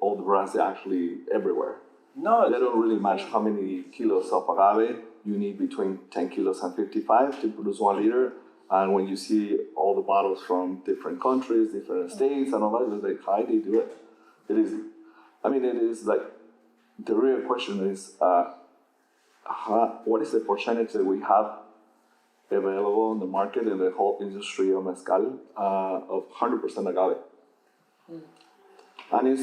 all the brands that are actually everywhere? No, They don't really match how many kilos of agave you need, between 10 kilos and 55 to produce 1 liter. And when you see all the bottles from different countries, different states, and all that, it's like, how they do it? It is like, the real question is, what is the percentage that we have available in the market, in the whole industry of mezcal, of 100% agave? And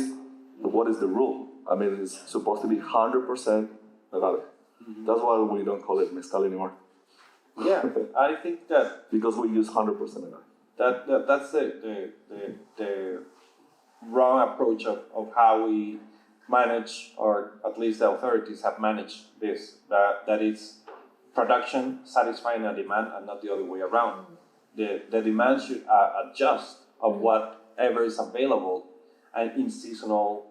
what is the rule? I mean, it's supposed to be 100% agave. That's why we don't call it mezcal anymore. Yeah, I think that Because we use 100% agave. that's the wrong approach of how we manage, or at least the authorities have managed this, that it's production satisfying a demand and not the other way around. The demand should adjust of whatever is available and in seasonal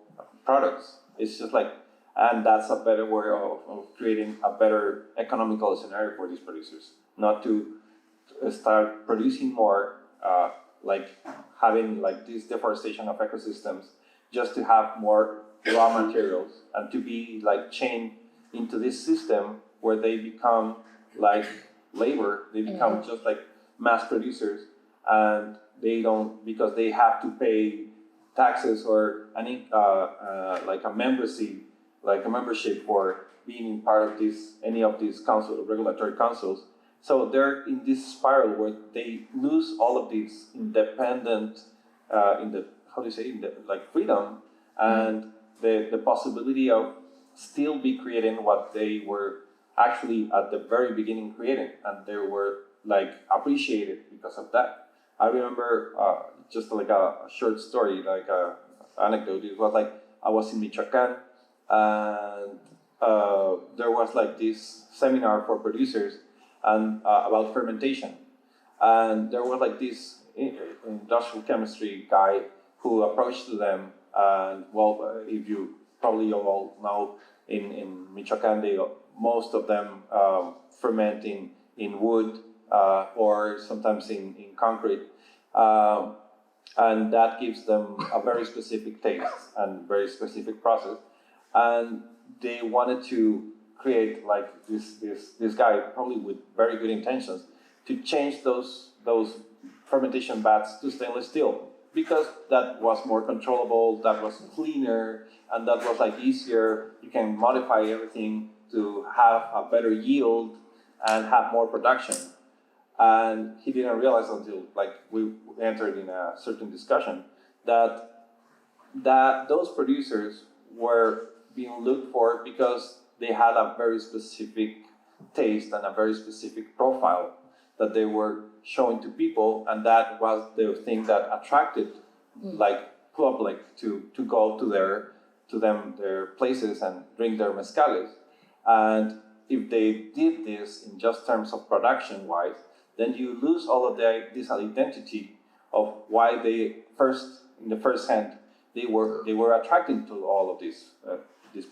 products. It's just like, and that's a better way of creating a better economical scenario for these producers, not to start producing more, like having like this deforestation of ecosystems, just to have more raw materials and to be like chained into this system where they become like labor, they become just like mass producers, and they don't, because they have to pay taxes or like a membership for being part of any of these regulatory councils. So they're in this spiral where they lose all of these independent, freedom, and the possibility of still be creating what they were actually at the very beginning creating, and they were like appreciated because of that. I remember just like a short story, like a anecdote. It was like I was in Michoacan, and there was like this seminar for producers and about fermentation, and there was like this industrial chemistry guy who approached to them, and well, if you probably all know, in Michoacan, most of them ferment in wood or sometimes in concrete, and that gives them a very specific taste and very specific process. And they wanted to create like this guy, probably with very good intentions, to change those fermentation vats to stainless steel, because that was more controllable, that was cleaner, and that was like easier. You can modify everything to have a better yield and have more production. And he didn't realize until like we entered in a certain discussion that those producers were being looked for because they had a very specific taste and a very specific profile that they were showing to people, and that was the thing that attracted like public to go to their places and drink their mezcales. And if they did this in just terms of production wise, then you lose all of this identity of why they in the first hand they were attracting to all of these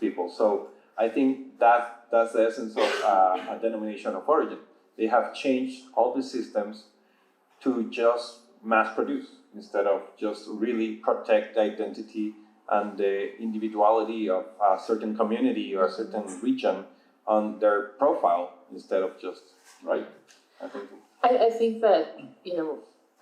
people. So I think that's the essence of a denomination of origin. They have changed all the systems to just mass produce instead of just really protect the identity and the individuality of a certain community or a certain region on their profile instead of just, right? I think that,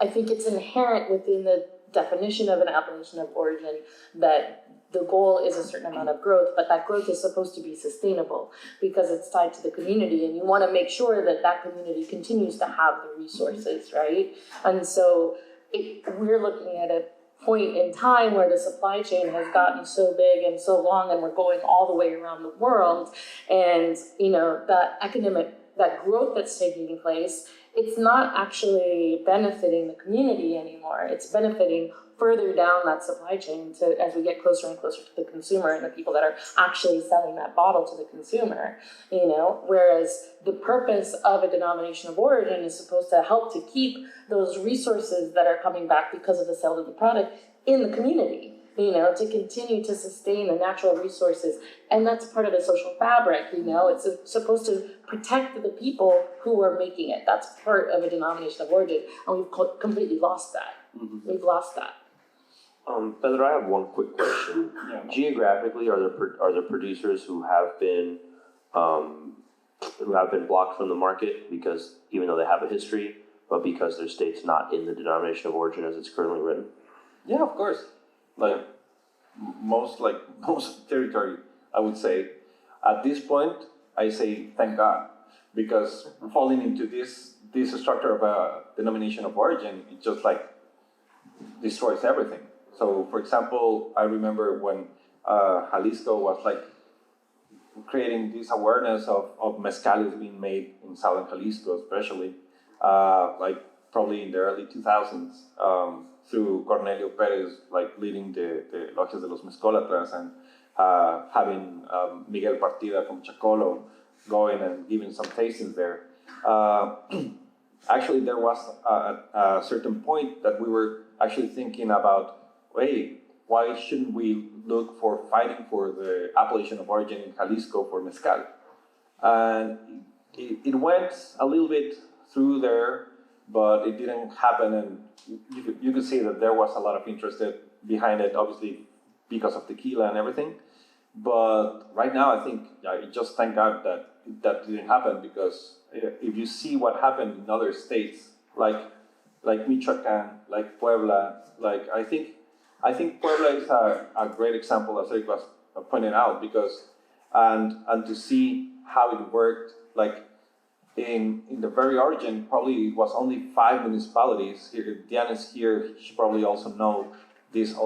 I think it's inherent within the definition of an appellation of origin that the goal is a certain amount of growth, but that growth is supposed to be sustainable because it's tied to the community, and you want to make sure that that community continues to have the resources, right? And so we're looking at a point in time where the supply chain has gotten so big and so long, and we're going all the way around the world, and that growth that's taking place, it's not actually benefiting the community anymore. It's benefiting further down that supply chain as we get closer and closer to the consumer and the people that are actually selling that bottle to the consumer, whereas the purpose of a denomination of origin is supposed to help to keep those resources that are coming back because of the sale of the product in the community, to continue to sustain the natural resources. And that's part of the social fabric, it's supposed to protect the people who are making it. That's part of a denomination of origin, and we've completely lost that. Mm-hmm. We've lost that. Pedro, I have one quick question. Yeah. Geographically, are there producers who have been blocked from the market because even though they have a history, but because their state's not in the denomination of origin as it's currently written? Yeah, of course. Like most territory, I would say. At this point, I say thank God, because falling into this structure of a denomination of origin, it just like destroys everything. So, for example, I remember when Jalisco was like creating this awareness of mezcales being made in Southern Jalisco, especially, like probably in the early 2000s, through Cornelio Perez, like leading the Logias de los Mezcolatras, and having Miguel Partida from Chacolo going and giving some tastings there. Actually, there was a certain point that we were actually thinking about, hey, why shouldn't we look for fighting for the appellation of origin in Jalisco for mezcal? And it went a little bit through there, but it didn't happen, and you could see that there was a lot of interest behind it, obviously because of tequila and everything. But right now, I think just thank God that didn't happen, because if you see what happened in other states, like Michoacan, like Puebla, like I think Puebla is a great example, as Erick was pointing out, because and to see how it worked, like in the very origin, probably it was only 5 municipalities. Here, Diana's here, she probably also know this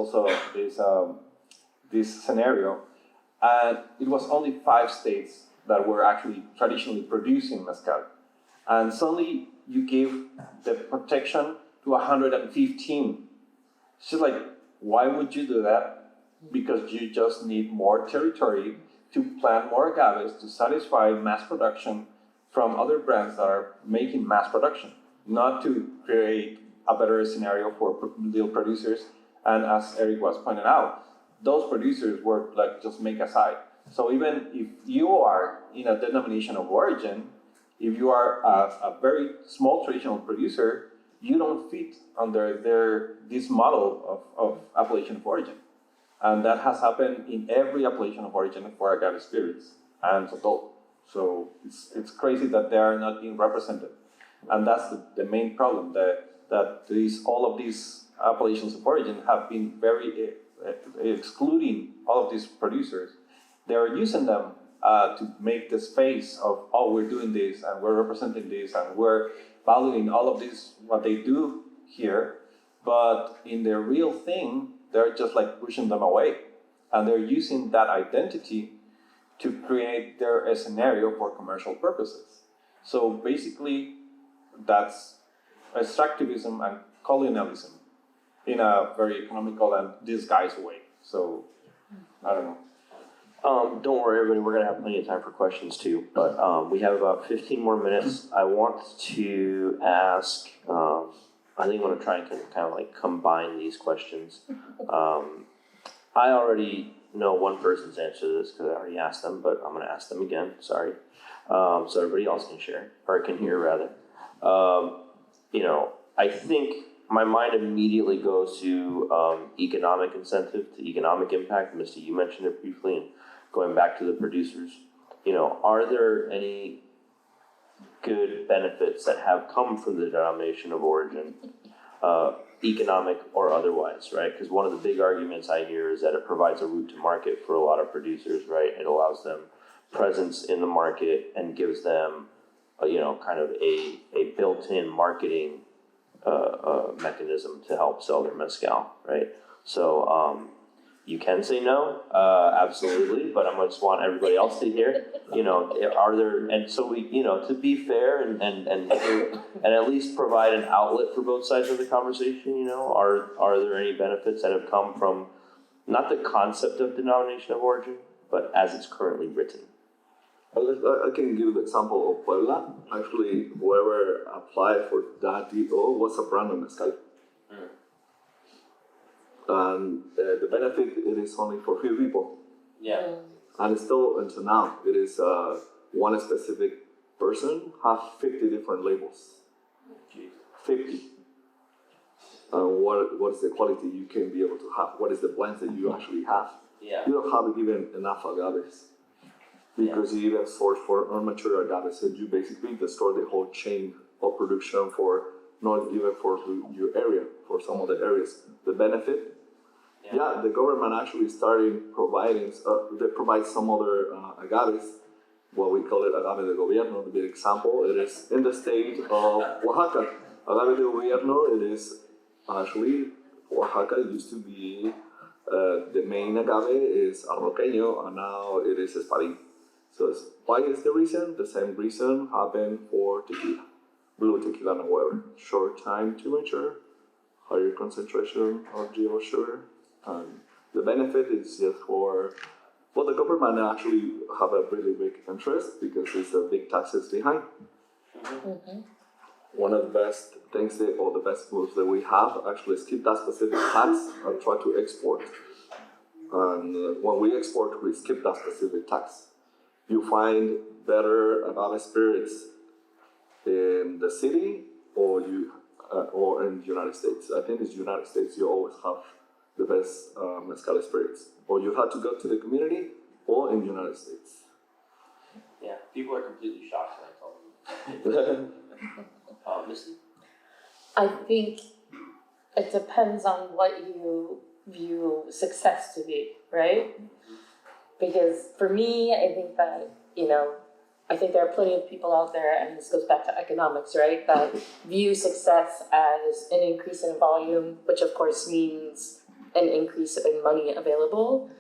scenario, and it was only 5 states that were actually traditionally producing mezcal, and suddenly you give the protection to 115. It's just like, why would you do that? Because you just need more territory to plant more agaves to satisfy mass production from other brands that are making mass production, not to create a better scenario for little producers. And as Erick was pointing out, those producers were like just make aside. So even if you are in a denomination of origin, if you are a very small traditional producer, you don't fit under this model of appellation of origin. And that has happened in every appellation of origin for agave spirits and sotol. So it's crazy that they are not being represented. And that's the main problem, that all of these appellations of origin have been very excluding all of these producers. They're using them to make the space of, oh, we're doing this and we're representing this and we're valuing all of this, what they do here. But in their real thing, they're just like pushing them away. And they're using that identity to create their scenario for commercial purposes. So basically, that's extractivism and colonialism in a very economical and disguised way. So, I don't know. Don't worry, everybody, we're gonna have plenty of time for questions too, but we have about 15 more minutes. I want to ask, I think I'm gonna try and kind of like combine these questions. I already know one person's answer to this because I already asked them, but I'm gonna ask them again, sorry. So everybody else can share, or can hear rather. I think my mind immediately goes to economic incentive, to economic impact. Misty, you mentioned it briefly, and going back to the producers, are there any good benefits that have come from the denomination of origin, economic or otherwise, right? Because one of the big arguments I hear is that it provides a route to market for a lot of producers, right? It allows them presence in the market and gives them, kind of a built-in marketing mechanism to help sell their mezcal, right? So you can say no, absolutely, but I just want everybody else to hear. Are there, and so we, to be fair and at least provide an outlet for both sides of the conversation. Are there any benefits that have come from not the concept of denomination of origin, but as it's currently written? I can give the example of Puebla. Actually, whoever applied for that DO was a brand of mezcal. And the benefit, it is only for few people. Yeah. And still, until now, it is one specific person have 50 different labels. 50. What is the quality you can be able to have? What is the blends that you actually have? Yeah. You don't have even enough agaves. Because you even source for unmature agaves, so you basically destroy the whole chain of production for not even for your area, for some of the areas. The benefit, the government actually started providing, they provide some other agaves, what we call it agave de gobierno, to be an example. It is in the state of Oaxaca. Agave de gobierno, it is actually, Oaxaca used to be, the main agave is arroqueño, and now it is espadín. So why is the reason? The same reason happened for tequila. Blue tequila, however, short time to mature, higher concentration of GO sugar. The benefit is just the government actually have a really big interest because it's a big taxes behind. Mm-hmm. One of the best things or the best moves that we have actually is keep that specific tax and try to export. And when we export, we skip that specific tax. You find better agave spirits in the city or in the United States. I think in the United States you always have the best mezcal spirits. Or you have to go to the community or in the United States. Yeah, people are completely shocked when I tell them. Misty? I think it depends on what you view success to be, right? Because for me, I think that, I think there are plenty of people out there, and this goes back to economics, right, that view success as an increase in volume, which of course means an increase in money available.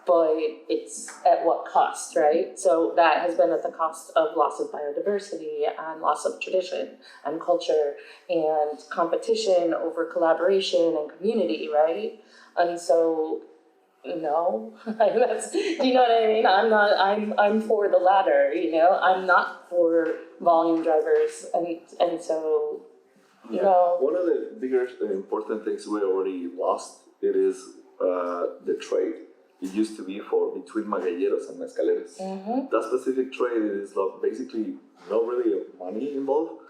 but it's at what cost, right? So that has been at the cost of loss of biodiversity and loss of tradition and culture and competition over collaboration and community, right? And so, no, that's, do you know what I mean? I'm for the latter, I'm not for volume drivers, and so, no. One of the bigger important things we already lost, it is the trade. It used to be for between magalleros and mezcaleros. That specific trade is basically not really money involved.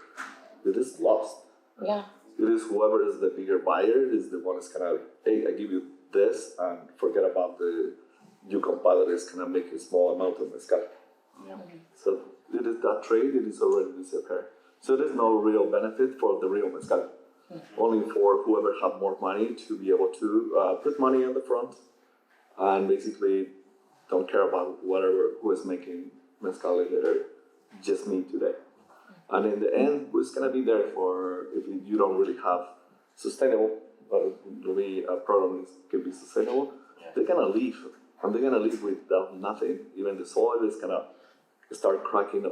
It is lost. Yeah. It is whoever is the bigger buyer is the one that's kind of, hey, I give you this and forget about you compadres kind of make a small amount of mezcal. Yeah. So it is that trade, it is already disappeared. So there's no real benefit for the real mezcal. Only for whoever have more money to be able to put money on the front and basically don't care about who is making mezcal later, just me today. And in the end, who's gonna be there for if you don't really have sustainable, really a program can be sustainable, they're gonna leave. And they're gonna leave without nothing. Even the soil is gonna start cracking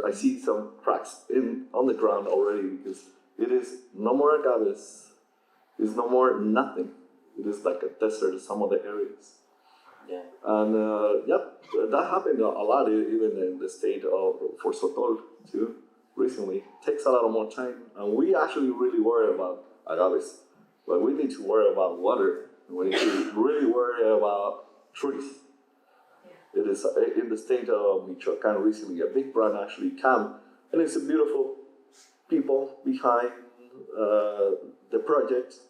I see some cracks on the ground already because it is no more agaves, it's no more nothing. It is like a desert in some of the areas. Yeah. And that happened a lot even in the state for Sotol too. Recently, it takes a lot more time, and we actually really worry about agaves, but we need to worry about water. We need to really worry about trees. It is in the state of Michoacán recently, a big brand actually came, and it's a beautiful people behind the project,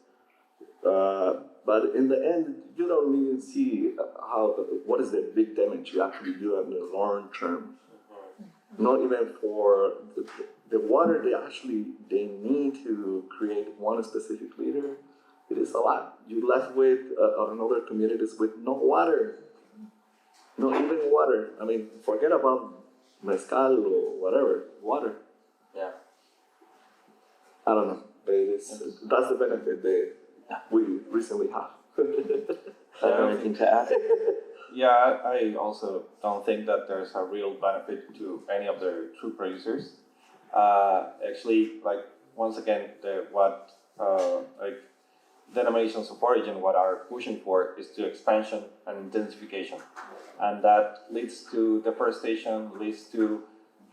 but in the end, you don't even see what is the big damage you actually do in the long term. Not even for the water they need to create one specific liter. It is a lot. You left with another communities with no water. Not even water. I mean, forget about mezcal or whatever. Water. Yeah. I don't know. But that's the benefit that we recently have. Anything to add? Yeah, I also don't think that there's a real benefit to any of the true producers. Actually, like once again, denominations of origin, what are pushing for is to expansion and intensification, and that leads to deforestation, leads to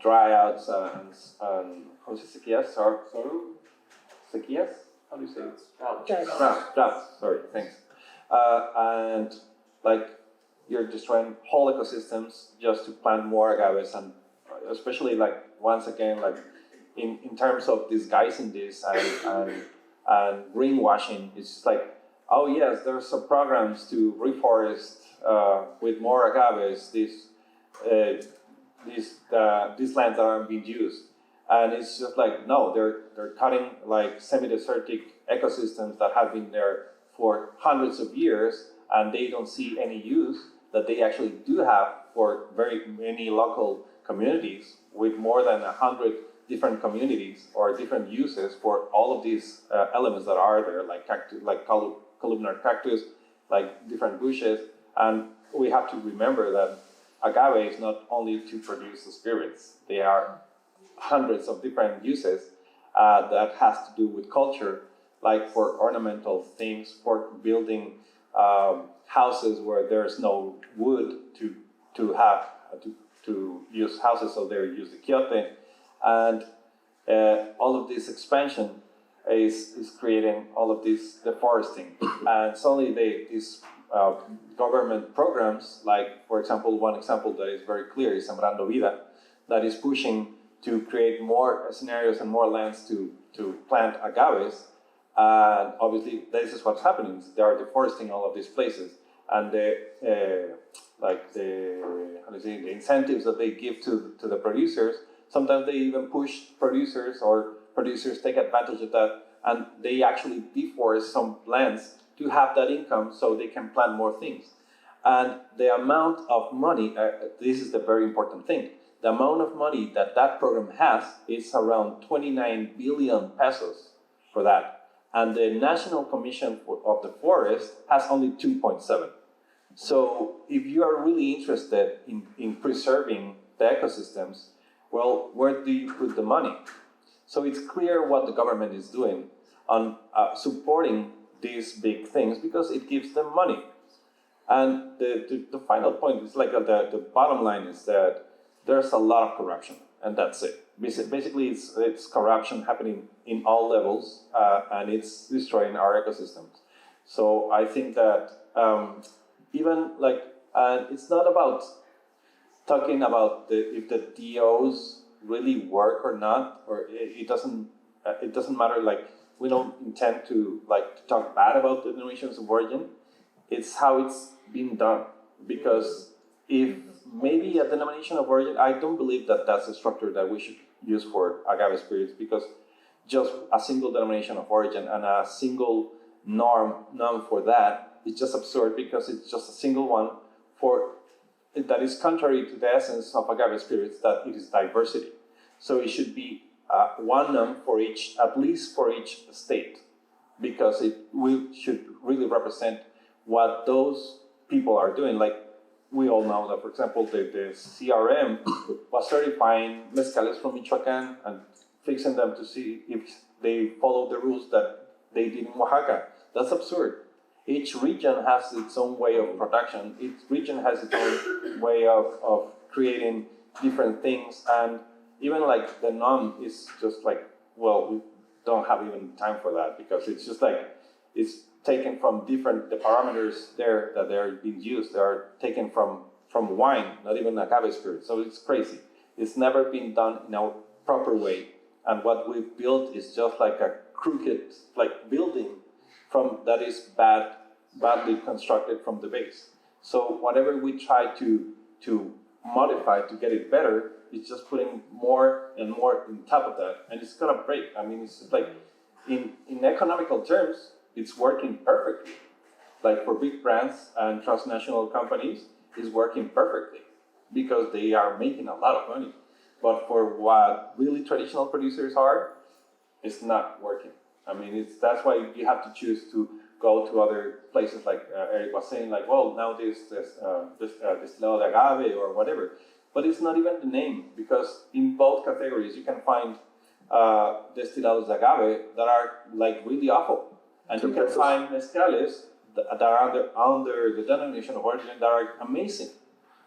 dryouts and sequías. Sequías? How do you say it? Droughts. Sorry, thanks. And like, you're destroying whole ecosystems just to plant more agaves, and especially like once again, like in terms of disguising this and greenwashing, it's just like, oh yes, there's some programs to reforest with more agaves. These lands that aren't being used, and it's just like, no, they're cutting like semi-desertic ecosystems that have been there for hundreds of years, and they don't see any use that they actually do have for very many local communities with more than 100 different communities or different uses for all of these elements that are there, like cactus, like columnar cactus, like different bushes. And we have to remember that agave is not only to produce the spirits. There are hundreds of different uses that has to do with culture, like for ornamental things, for building houses where there's no wood to use houses, so they use the quiote, and all of this expansion is creating all of this deforesting, and suddenly these government programs, like for example, one example that is very clear is Sembrando Vida, that is pushing to create more scenarios and more lands to plant agaves. And obviously, this is what's happening. They are deforesting all of these places, and the incentives that they give to the producers. Sometimes they even push producers, or producers take advantage of that, and they actually deforest some lands to have that income, so they can plant more things. And the amount of money, this is the very important thing. The amount of money that program has is around 29 billion pesos for that. And the National Commission of the Forest has only 2.7. So if you are really interested in preserving the ecosystems, well, where do you put the money? So it's clear what the government is doing on supporting these big things because it gives them money. And the final point is like the bottom line is that there's a lot of corruption, and that's it. Basically, it's corruption happening in all levels, and it's destroying our ecosystems. So I think that even like, it's not about talking about if the DOs really work or not, or it doesn't matter. Like, we don't intend to talk bad about the denominations of origin. It's how it's been done. Because if maybe a denomination of origin, I don't believe that that's a structure that we should use for agave spirits, because just a single denomination of origin and a single norm for that is just absurd, because it's just a single one that is contrary to the essence of agave spirits, that it is diversity. So it should be one norm for each, at least for each state, because it should really represent what those people are doing. Like, we all know that, for example, the CRM was certifying mezcales from Michoacan and fixing them to see if they follow the rules that they did in Oaxaca. That's absurd. Each region has its own way of production. Each region has its own way of creating different things. And even like the NOM is just like, well, we don't have even time for that, because it's just like, it's taken from the parameters there that they're being used. They are taken from wine, not even agave spirit. So it's crazy. It's never been done in a proper way. And what we've built is just like a crooked building that is badly constructed from the base. So whatever we try to modify to get it better, it's just putting more and more on top of that, and it's gonna break. I mean, it's just like, in economical terms, it's working perfectly. Like, for big brands and transnational companies, it's working perfectly because they are making a lot of money. But for what really traditional producers are, it's not working. I mean, that's why you have to choose to go to other places, like Erick was saying, like, well, now this destilado de agave or whatever. But it's not even the name, because in both categories you can find destilados de agave that are like really awful. And you can find mezcales that are under the denomination of origin that are amazing.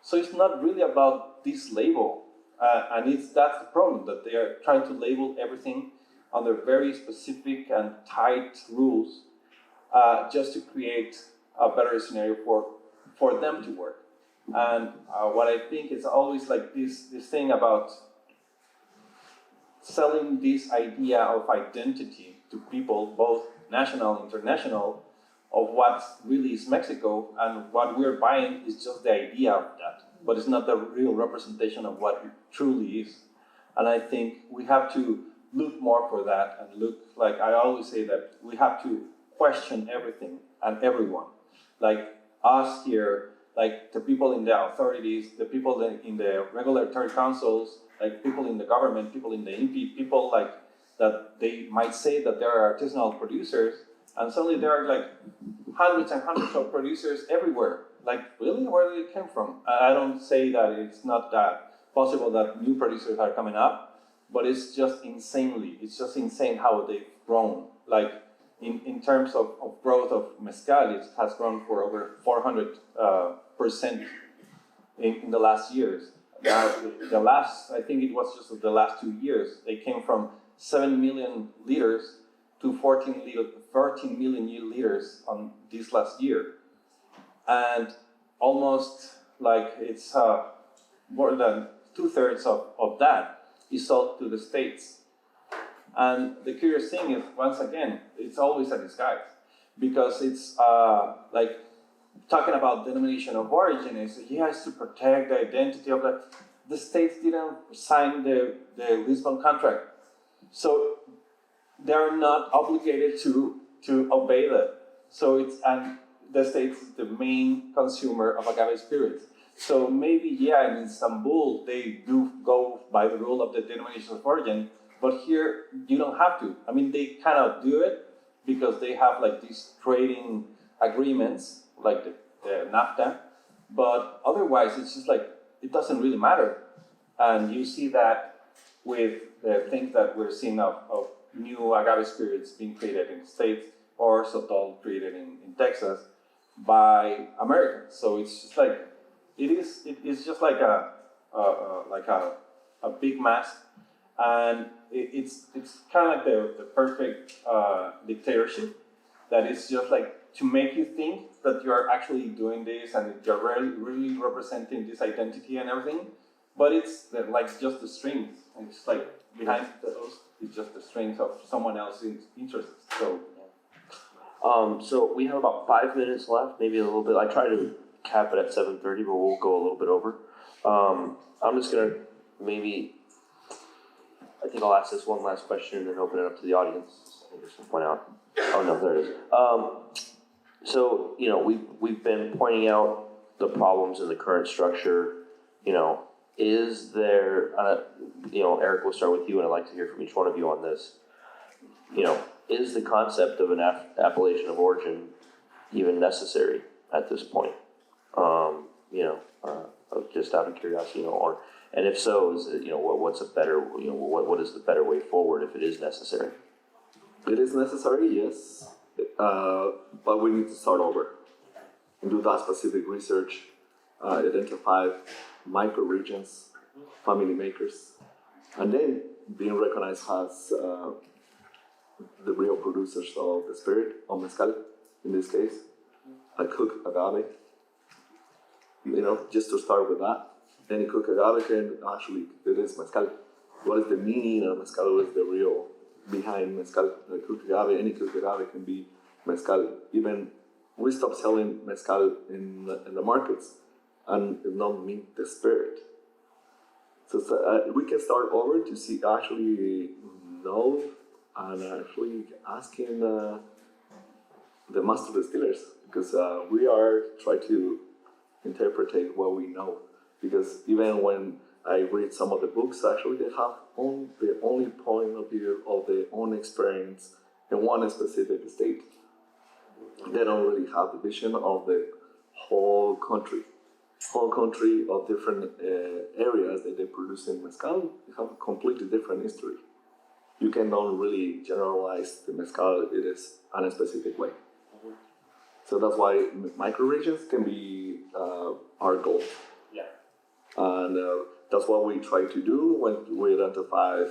So it's not really about this label. And that's the problem, that they are trying to label everything under very specific and tight rules, just to create a better scenario for them to work. And what I think is always like this thing about selling this idea of identity to people, both national, international, of what really is Mexico, and what we're buying is just the idea of that, but it's not the real representation of what it truly is. And I think we have to look more for that, and look, like I always say, that we have to question everything and everyone, like us here, like the people in the authorities, the people in the regulatory councils, like people in the government, people in the INPI, people like that they might say that there are artisanal producers, and suddenly there are like hundreds and hundreds of producers everywhere. Like, really, where did it come from? I don't say that it's not that possible that new producers are coming up, but it's just insane how they've grown. Like, in terms of growth of mezcal, it has grown for over 400% in the last years. I think it was just the last 2 years, they came from 7 million liters to 14 million liters on this last year. And almost like it's more than 2/3 of that is sold to the States. And the curious thing is, once again, it's always a disguise, because it's like talking about denomination of origin is, yes, to protect the identity of the States didn't sign the Lisbon contract. So they're not obligated to obey that. So and the States is the main consumer of agave spirits. So maybe, yeah, in Istanbul, they do go by the rule of the denomination of origin, but here you don't have to. I mean, they cannot do it because they have like these trading agreements, like the NAFTA, But otherwise, it's just like, it doesn't really matter. And you see that with the things that we're seeing of new agave spirits being created in the States or Sotol created in Texas by Americans. So it's just like, it's just like a big mass, and it's kind of like the perfect dictatorship that is just like to make you think that you are actually doing this and that you're really representing this identity and everything, but it's like just the strings, and it's like behind those, it's just the strings of someone else's interests. So. So we have about 5 minutes left, maybe a little bit. I try to cap it at 7:30, but we'll go a little bit over. I'm just gonna I think I'll ask this one last question and then open it up to the audience. I just point out. Oh no, there it is. So we've been pointing out the problems in the current structure. Is there? Erick, we'll start with you, and I'd like to hear from each one of you on this. Is the concept of an appellation of origin even necessary at this point? Just out of curiosity, and if so, is it, what's a better, what is the better way forward if it is necessary? It is necessary, yes, but we need to start over and do that specific research, identify micro-regions, family makers, and then being recognized as the real producers of the spirit, of mezcal, in this case, a cooked agave. Just to start with that, any cooked agave can actually, it is mezcal. What is the meaning of mezcal? What is the real behind mezcal? The cooked agave, any cooked agave can be mezcal. Even we stopped selling mezcal in the markets and it not mean the spirit. So we can start over to see actually know and actually asking the master distillers, because we are trying to interpret what we know. Because even when I read some of the books, actually they have the only point of view of their own experience in one specific state. They don't really have the vision of the whole country of different areas that they produce in mezcal. They have a completely different history. You cannot really generalize the mezcal, it is in a specific way. So that's why micro-regions can be our goal. Yeah. And that's what we try to do when we identify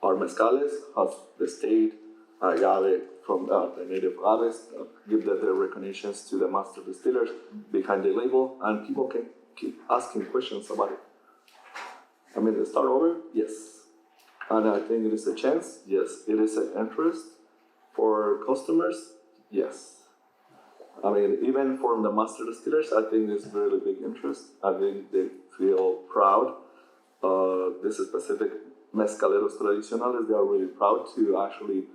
our mezcales as the state, agave from the native agaves, give the recognitions to the master distillers behind the label, and people can keep asking questions about it. I mean, start over? Yes. And I think it is a chance, yes. It is an interest for customers, yes. I mean, even for the master distillers, I think there's really big interest. I think they feel proud. This specific mezcaleros tradicionales, they are really proud to actually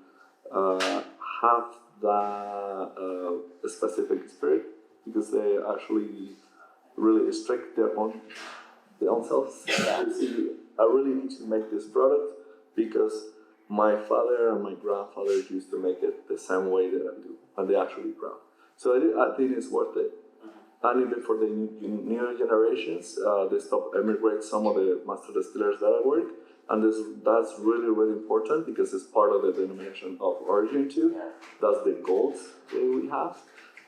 have the specific spirit, because they actually really restrict their own selves. They see, I really need to make this product because my father and my grandfather used to make it the same way that I do, and they're actually proud. So I think it's worth it. And even for the new generations, they stop emigrate some of the master distillers that I work, and that's really, really important because it's part of the denomination of origin too. That's the goals that we have.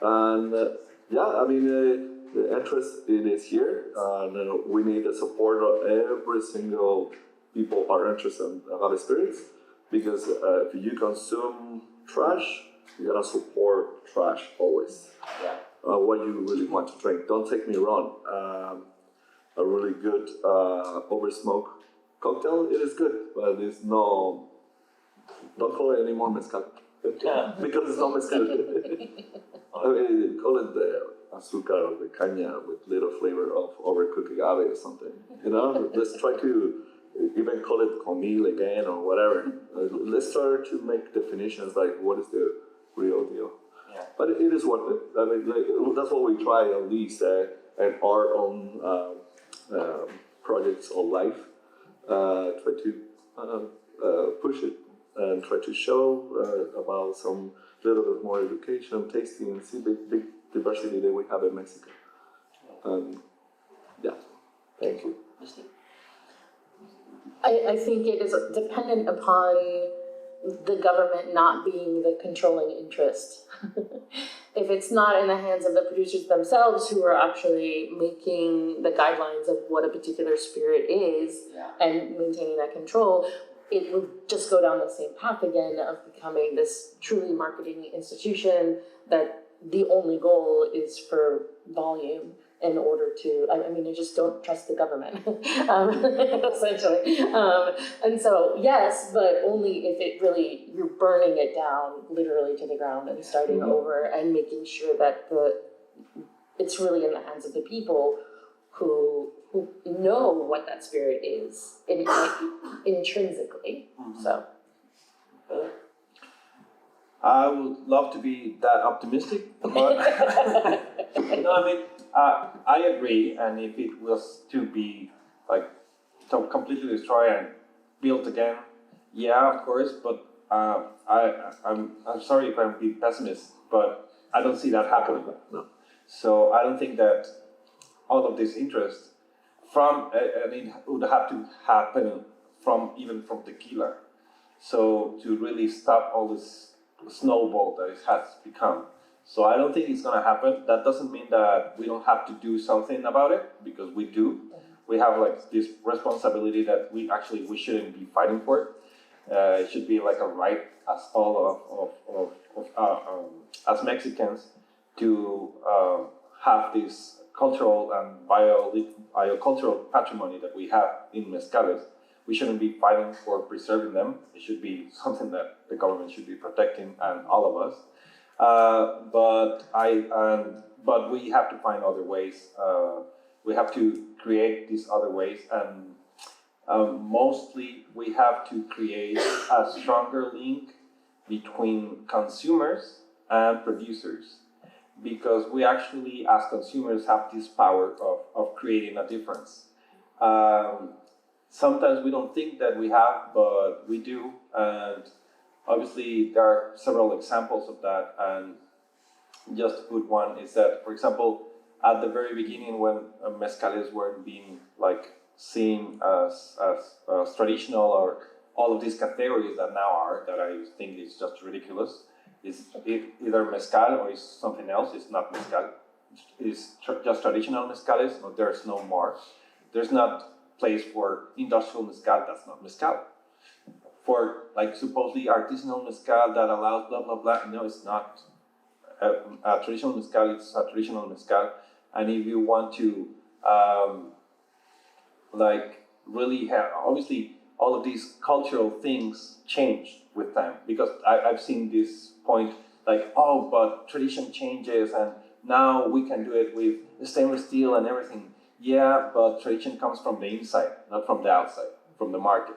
And the interest it is here, and we need the support of every single people are interested in agave spirits, because if you consume trash, you gotta support trash always. Yeah. What you really want to drink. Don't take me wrong. A really good over smoke cocktail, it is good, but there's no. Don't call it anymore mezcal. Because it's not mezcal. I mean, call it the azúcar or the caña with little flavor of overcooked agave or something. Let's try to even call it comil again or whatever. Let's start to make definitions like what is the real deal. Yeah. But it is worth it. I mean, that's what we try at least in our own projects of life. Try to push it and try to show about some little bit more education, tasting, and see the big diversity that we have in Mexico. And yeah. Thank you. I think it is dependent upon the government not being the controlling interest. If it's not in the hands of the producers themselves who are actually making the guidelines of what a particular spirit is and maintaining that control, it will just go down the same path again of becoming this truly marketing institution that the only goal is for volume in order to, I mean, I just don't trust the government, essentially. And so, yes, but only if it really, you're burning it down literally to the ground and starting over and making sure that it's really in the hands of the people who know what that spirit is intrinsically, so. I would love to be that optimistic, but no, I mean, I agree. And if it was to be like to completely destroy and built again, yeah, of course. But I'm sorry if I'm being pessimist, but I don't see that happening. No. So I don't think that all of this interest from I mean would have to happen from tequila. So to really stop all this snowball that it has become. So I don't think it's going to happen. That doesn't mean that we don't have to do something about it, because we do. We have like this responsibility that we shouldn't be fighting for. It should be like a right as all as Mexicans to have this cultural and biocultural patrimony that we have in mezcales. We shouldn't be fighting for preserving them. It should be something that the government should be protecting, and all of us. But we have to find other ways. We have to create these other ways, and mostly we have to create a stronger link between consumers and producers, because we actually, as consumers, have this power of creating a difference. Sometimes we don't think that we have, but we do. And obviously there are several examples of that. And just to put one is that, for example, at the very beginning when mezcales weren't being like seen as traditional, or all of these categories that now are, that I think is just ridiculous, is either mezcal or is something else. It's not mezcal. It's just traditional mezcales, but there's no more. There's not place for industrial mezcal, that's not mezcal. For like supposedly artisanal mezcal that allows blah blah blah, no, it's not. A traditional mezcal, it's a traditional mezcal. And if you want to like really have, obviously all of these cultural things change with time, because I've seen this point like, oh, but tradition changes and now we can do it with stainless steel and everything. Yeah, but tradition comes from the inside, not from the outside, from the market.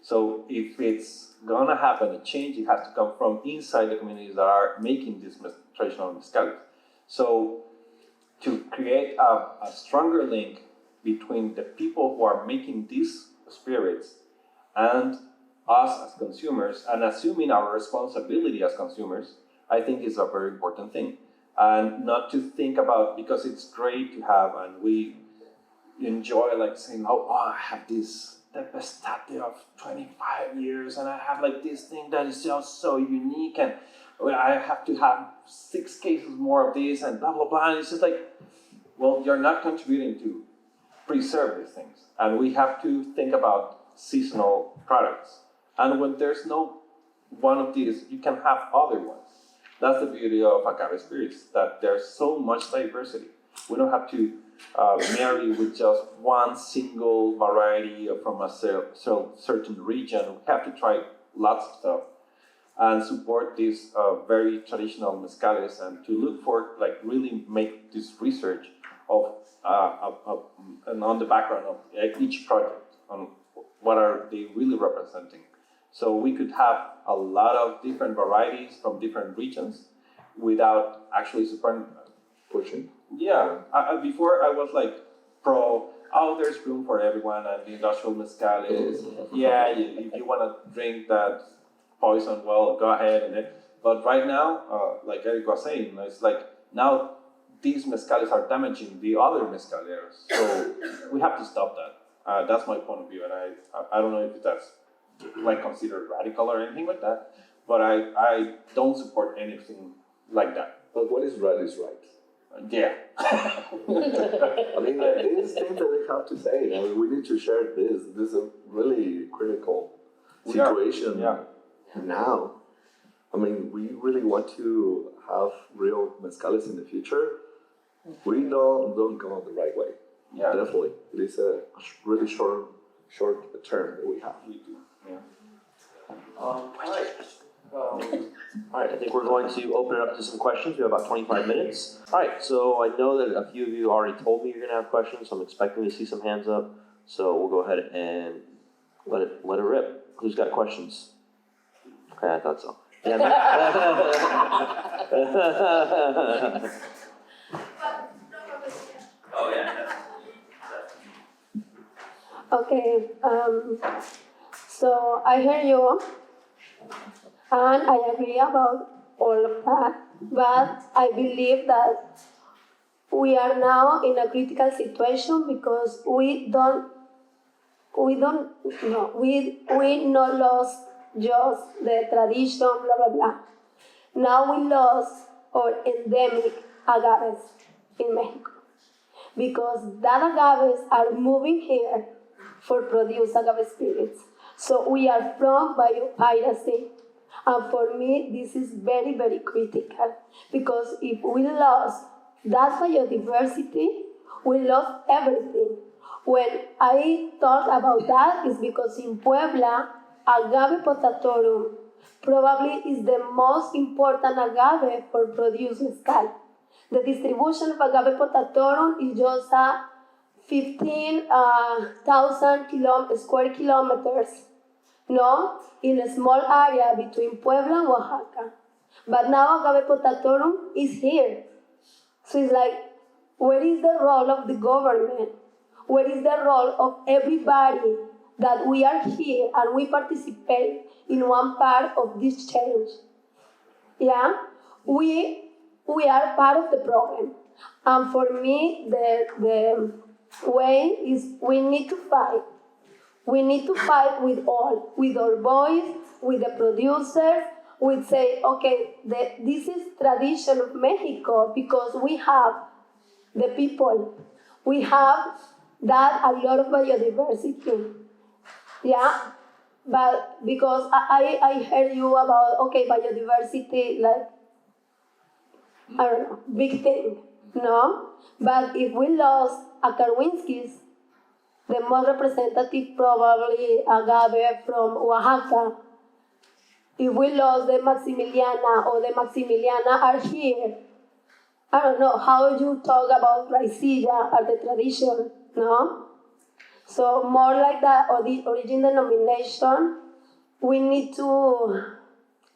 So if it's gonna happen, a change, it has to come from inside the communities that are making these traditional mezcales. So to create a stronger link between the people who are making these spirits and us as consumers, and assuming our responsibility as consumers, I think is a very important thing. And not to think about, because it's great to have, and we enjoy like saying, oh, I have this Tempestate of 25 years, and I have like this thing that is just so unique, and I have to have 6 cases more of this, and blah, blah, blah. And it's just like, well, you're not contributing to preserve these things. And we have to think about seasonal products. And when there's no one of these, you can have other ones. That's the beauty of agave spirits, that there's so much diversity. We don't have to marry with just one single variety from a certain region. We have to try lots of stuff and support these very traditional mezcales, and to look for, like, really make this research of and on the background of each project, on what are they really representing. So we could have a lot of different varieties from different regions without actually Pushing. Yeah, before I was like pro, oh, there's room for everyone, and the industrial mezcal is, yeah, if you want to drink that poison, well, go ahead. But right now, like Erick was saying, it's like now these mezcales are damaging the other mezcaleros. So we have to stop that. That's my point of view, and I don't know if that's like considered radical or anything like that, but I don't support anything like that. But what is right is right. Yeah. I mean, these things that we have to say, I mean, we need to share this. This is a really critical situation now. I mean, we really want to have real mezcales in the future. We don't go the right way. Yeah. Definitely. It is a really short term that we have. We do. Yeah. All right, I think we're going to open it up to some questions. We have about 25 minutes. All right, so I know that a few of you already told me you're going to have questions, so I'm expecting to see some hands up. So we'll go ahead and let it rip. Who's got questions? Okay, I thought so. Yeah. Oh, yeah. Okay, so I hear you, and I agree about all of that, but I believe that we are now in a critical situation because we not lost just the tradition, blah, blah, blah. Now we lost our endemic agaves in Mexico because that agaves are moving here for produce agave spirits. So we are from biopiracy. And for me, this is very, very critical because if we lost that biodiversity, we lost everything. When I talk about that, is because in Puebla, Agave potatorum probably is the most important agave for produce mezcal. The distribution of Agave potatorum is just 15,000 square kilometers, no, in a small area between Puebla and Oaxaca. But now Agave potatorum is here. So it's like, where is the role of the government? Where is the role of everybody that we are here and we participate in one part of this change? Yeah, we are part of the problem. And for me, the way is we need to fight. We need to fight with our voice, with the producers. We say, okay, this is tradition of Mexico because we have the people. We have that a lot of biodiversity. Yeah, but because I heard you about, okay, biodiversity, like, I don't know, big thing, no? But if we lost a Karwinskis, the most representative probably agave from Oaxaca, if we lost the Maximiliana or the Maximiliana are here, I don't know how you talk about raicilla or the tradition, no? So more like that, or the origin denomination, we need to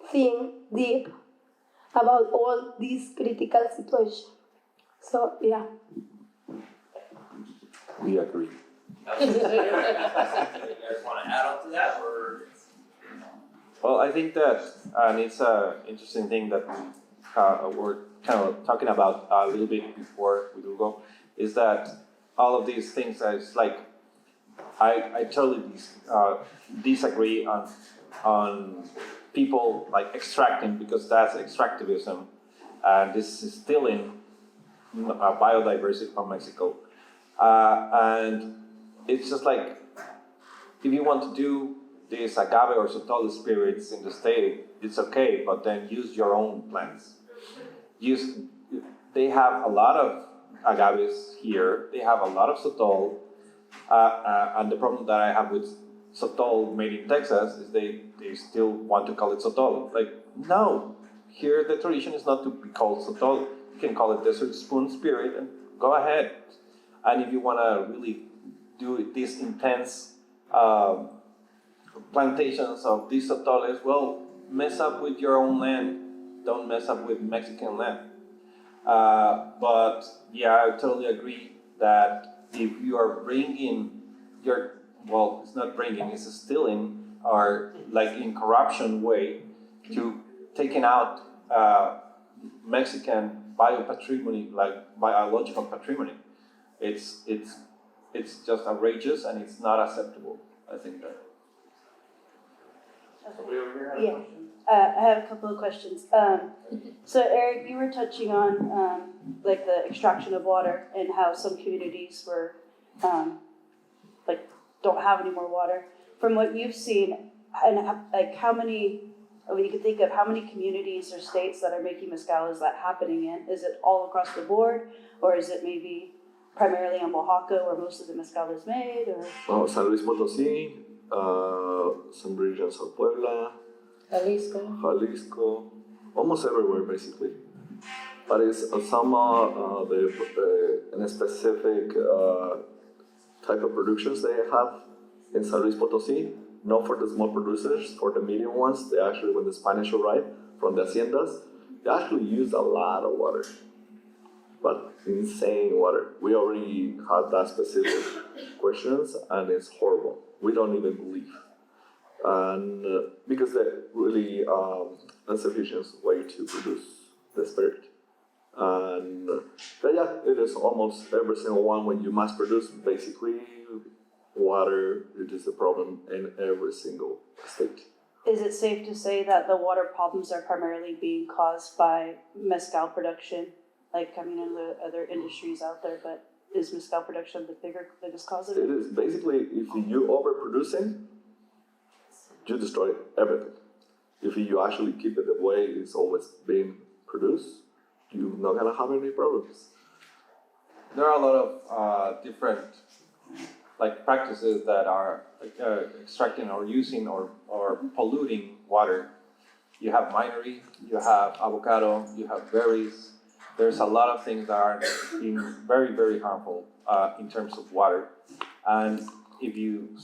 think deep about all these critical situations. So, yeah. We agree. You guys want to add on to that, or? Well, I think that, and it's an interesting thing that we're kind of talking about a little bit before we do go, is that all of these things is like, I totally disagree on people like extracting, because that's extractivism, and this is stealing biodiversity from Mexico. And it's just like, if you want to do these agave or sotol spirits in the state, it's okay, but then use your own plants. They have a lot of agaves here, they have a lot of sotol, and the problem that I have with sotol made in Texas is they still want to call it sotol. Like, no, here the tradition is not to be called sotol. You can call it desert spoon spirit and go ahead. And if you want to really do this intense plantations of these sotoles, well, mess up with your own land. Don't mess up with Mexican land. But yeah, I totally agree that if you are bringing it's not bringing, it's stealing, or like in corruption way to taking out Mexican biopatrimony, like biological patrimony. It's just outrageous and it's not acceptable. I think that. Yeah, I have a couple of questions. So Eric, you were touching on like the extraction of water and how some communities were like don't have any more water. From what you've seen, and like how many, I mean, you can think of how many communities or states that are making mezcal is that happening in? Is it all across the board, or is it maybe primarily in Oaxaca where most of the mezcal is made, or? San Luis Potosí, some regions of Puebla, Jalisco, almost everywhere basically. But it's some in a specific type of productions they have in San Luis Potosí, not for the small producers, for the medium ones. They actually, when the Spanish arrived from the haciendas, they actually used a lot of water, but insane water. We already had that specific questions, and it's horrible. We don't even believe. And because they're really insufficient way to produce the spirit. And but yeah, it is almost every single one when you mass produce, basically water, it is a problem in every single state. Is it safe to say that the water problems are primarily being caused by mezcal production? Like, I mean, in the other industries out there, but is mezcal production the biggest cause of it? It is basically, if you overproducing, you destroy everything. If you actually keep it the way it's always being produced, you're not gonna have any problems. There are a lot of different like practices that are extracting or using or polluting water. You have minery, you have avocado, you have berries. There's a lot of things that are being very, very harmful in terms of water. And if you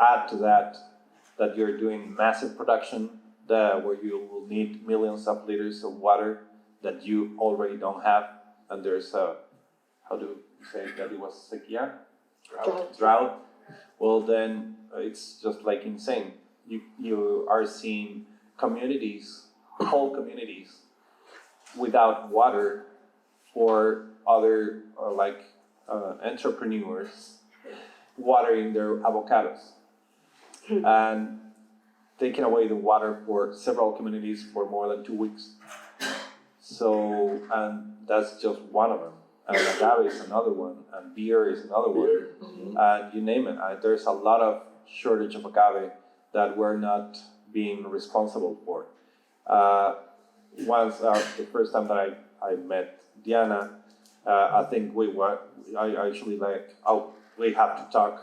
add to that you're doing massive production where you will need millions of liters of water that you already don't have, and there's a, how do you say that it was sequía? Drought. Well, then it's just like insane. You are seeing communities, whole communities, without water for other entrepreneurs watering their avocados and taking away the water for several communities for more than 2 weeks. So, and that's just one of them. And agave is another one, and beer is another one, and you name it. There's a lot of shortage of agave that we're not being responsible for. The first time that I met Diana, I think I actually like, oh, we have to talk.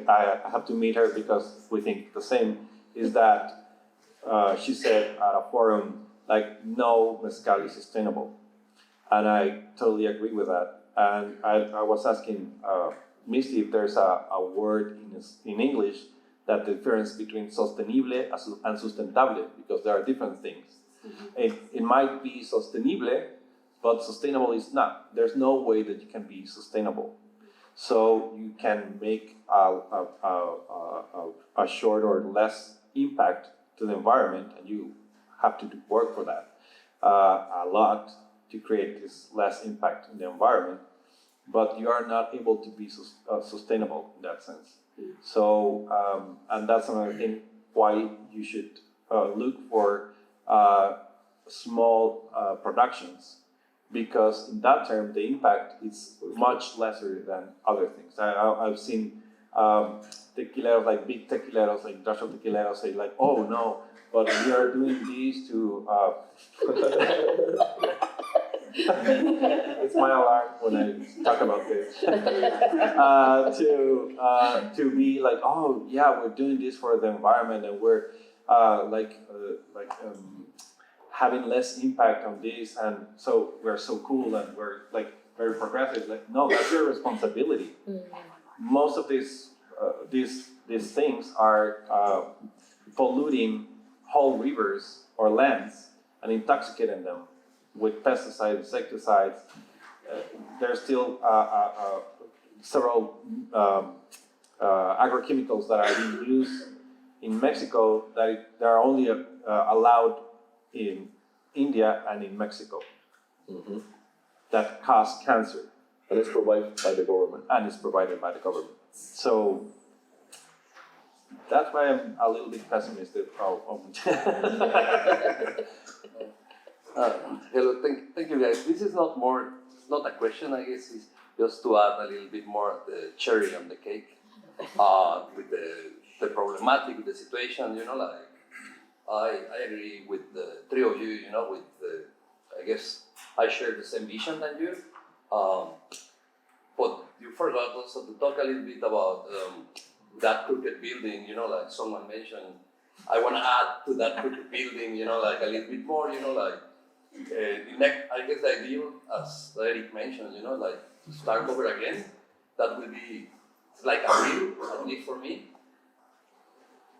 I have to meet her because we think the same. Is that she said at a forum, like, no mezcal is sustainable. And I totally agree with that. And I was asking Misty if there's a word in English that the difference between sostenible and sustentable, because there are different things. It might be sostenible, but sustainable is not. There's no way that you can be sustainable. So you can make a short or less impact to the environment, and you have to work for that a lot to create this less impact in the environment, but you are not able to be sustainable in that sense. So, and that's another thing why you should look for small productions, because in that term, the impact is much lesser than other things. I've seen tequileros, like big tequileros, like industrial tequileros, say like, oh no, but we are doing this to it's my alarm when I talk about this. To be like, oh yeah, we're doing this for the environment, and we're having less impact on this, and so we're so cool and we're like very progressive. Like, no, that's your responsibility. Most of these things are polluting whole rivers or lands and intoxicating them with pesticides, insecticides. There's still several agrochemicals that are being used in Mexico that are only allowed in India and in Mexico. that cause cancer, And it's provided by the government. and is provided by the government. So that's why I'm a little bit pessimistic Hello, thank you guys. This is not a question, I guess, it's just to add a little bit more the cherry on the cake with the problematic, with the situation, like, I agree with the three of you, with I guess I share the same vision than you. But you forgot also to talk a little bit about that crooked building, like someone mentioned. I want to add to that crooked building, like a little bit more, like, the next, I guess the ideal, as Erick mentioned, like to start over again. That will be, it's like a real, at least for me.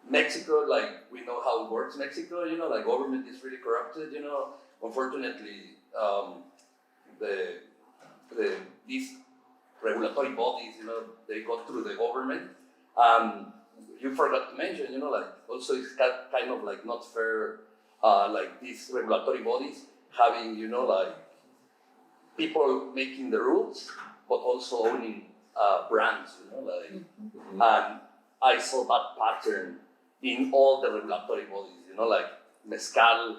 Mexico, like we know how it works. Mexico, like government is really corrupted. Unfortunately, these regulatory bodies, they go through the government. You forgot to mention, like also it's kind of like not fair, like these regulatory bodies having, like people making the rules, but also owning brands, like, and I saw that pattern in all the regulatory bodies, like mezcal,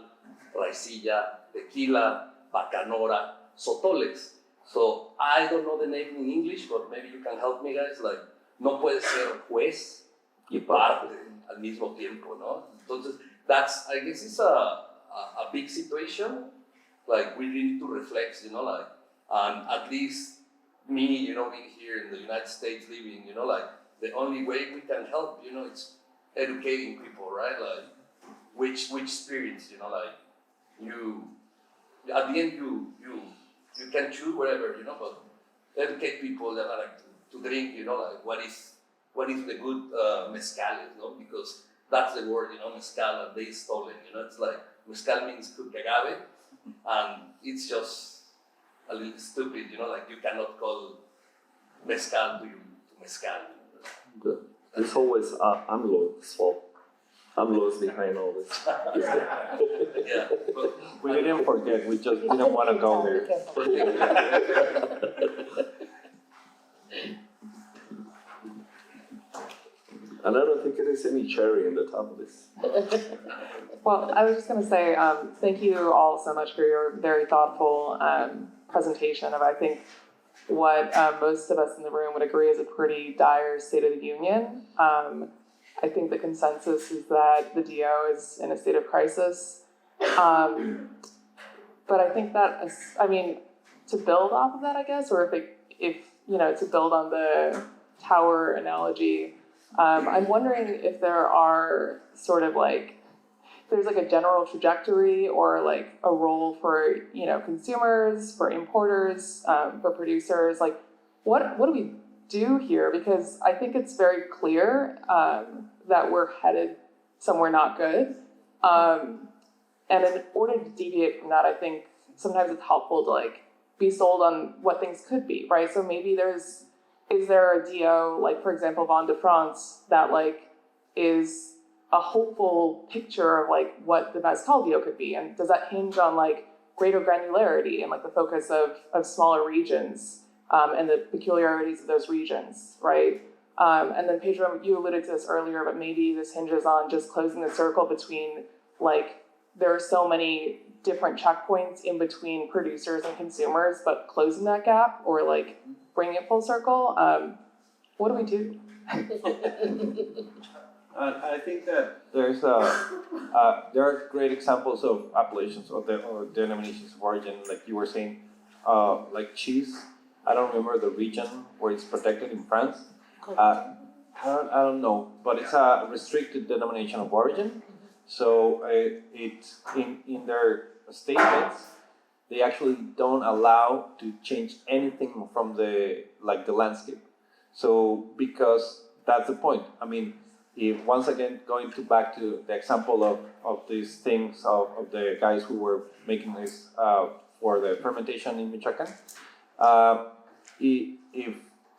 raicilla, tequila, bacanora, sotoles. So I don't know the name in English, but maybe you can help me, guys. Like, no puede ser juez y parte al mismo tiempo, ¿no? Entonces, that's, I guess it's a big situation. Like, we really need to reflect, like, and at least me, being here in the United States, living, like, the only way we can help, it's educating people, right? Like, which spirits, like, you, at the end, you can choose whatever, but educate people that like to drink, like, what is the good mezcales, because that's the word, mezcal, and they stole it, it's like, mezcal means cooked agave, and it's just a little stupid, like, you cannot call mezcal to mezcal. It's always AMLO's fault. AMLO is behind all this. Yeah, but We didn't forget, we just didn't want to go there. And I don't think there is any cherry in the top of this. Well, I was just gonna say, thank you all so much for your very thoughtful presentation of, I think, what most of us in the room would agree is a pretty dire state of the union. I think the consensus is that the DO is in a state of crisis. But I think that, to build off of that, I guess, or if to build on the tower analogy, I'm wondering if there are sort of like, there's like a general trajectory or like a role for, consumers, for importers, for producers, like what do we do here? Because I think it's very clear that we're headed somewhere not good. And in order to deviate from that, I think sometimes it's helpful to like be sold on what things could be, right? So maybe is there a DO, like for example, Vin de France, that like is a hopeful picture of like what the mezcal DO could be? And does that hinge on like greater granularity and like the focus of smaller regions and the peculiarities of those regions, right? And then Pedro, you alluded to this earlier, but maybe this hinges on just closing the circle between like, there are so many different checkpoints in between producers and consumers, but closing that gap or like bringing it full circle. What do we do? I think that there are great examples of appellations or denominations of origin, like you were saying, like cheese. I don't remember the region where it's protected in France. I don't know, but it's a restricted denomination of origin. So it's in their statements, they actually don't allow to change anything from the landscape. So because that's the point. I mean, if once again back to the example of these things of the guys who were making this for the fermentation in Michoacan, if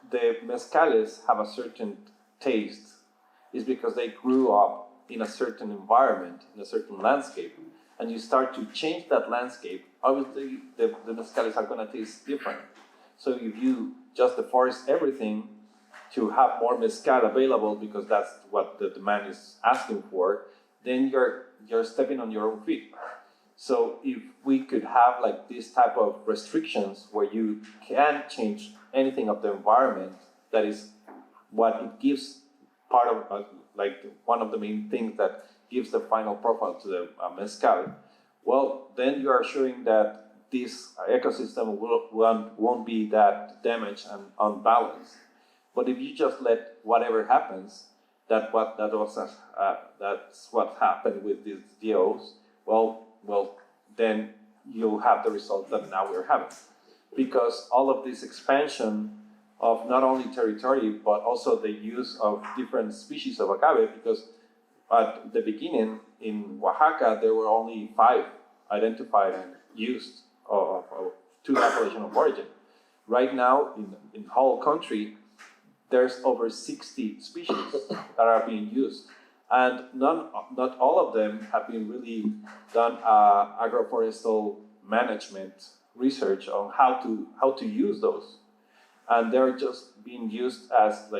the mezcales have a certain taste, it's because they grew up in a certain environment, in a certain landscape, and you start to change that landscape, obviously the mezcales are gonna taste different. So if you just deforest everything to have more mezcal available because that's what the demand is asking for, then you're stepping on your own feet. So if we could have like this type of restrictions where you can't change anything of the environment, that is what it gives part of like one of the main things that gives the final profile to the mezcal, well, then you are showing that this ecosystem won't be that damaged and unbalanced. But if you just let whatever happens, that's what happened with these DOs. Well, then you'll have the results that now we're having, because all of this expansion of not only territory but also the use of different species of agave. Because at the beginning in Oaxaca there were only 5 identified and used to the appellation of origin. Right now in whole country there's over 60 species that are being used, and not all of them have been really done agroforestal management research on how to use those, and they're just being used as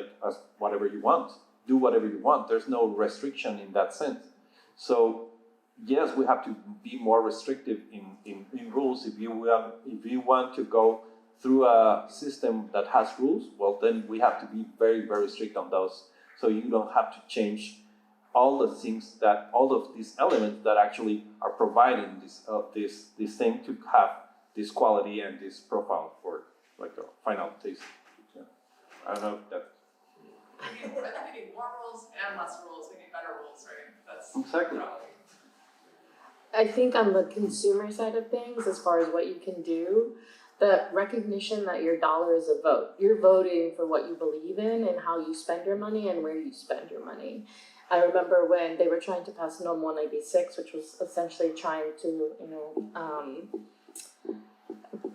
whatever you want, do whatever you want. There's no restriction in that sense. So yes, we have to be more restrictive in rules. If you want to go through a system that has rules, well, then we have to be very, very strict on those. So you don't have to change all the things all of these elements that actually are providing this thing to have this quality and this profile for like the final taste. Yeah. I don't know if that. I think we need more rules and less rules. We need better rules, right? That's Exactly. probably. I think on the consumer side of things, as far as what you can do, the recognition that your dollar is a vote. You're voting for what you believe in and how you spend your money and where you spend your money. I remember when they were trying to pass NOM 196, which was essentially trying to,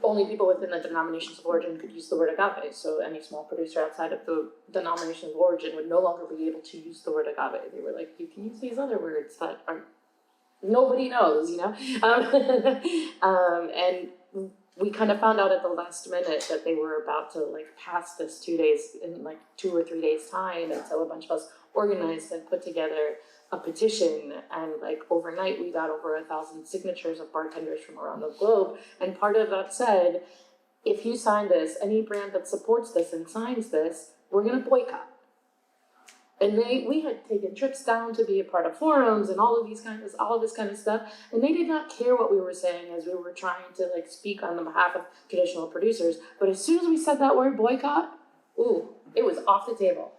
only people within the denominations of origin could use the word agave. So any small producer outside of the denomination of origin would no longer be able to use the word agave. They were like, you can use these other words that are nobody knows, and we kind of found out at the last minute that they were about to pass this 2 days in 2 or 3 days time, and so a bunch of us organized and put together a petition, and overnight we got over 1,000 signatures of bartenders from around the globe, and part of that said, if you sign this, any brand that supports this and signs this, we're gonna boycott. And we had taken trips down to be a part of forums and all of this kind of stuff, and they did not care what we were saying as we were trying to like speak on the behalf of traditional producers. But as soon as we said that word boycott, ooh, it was off the table.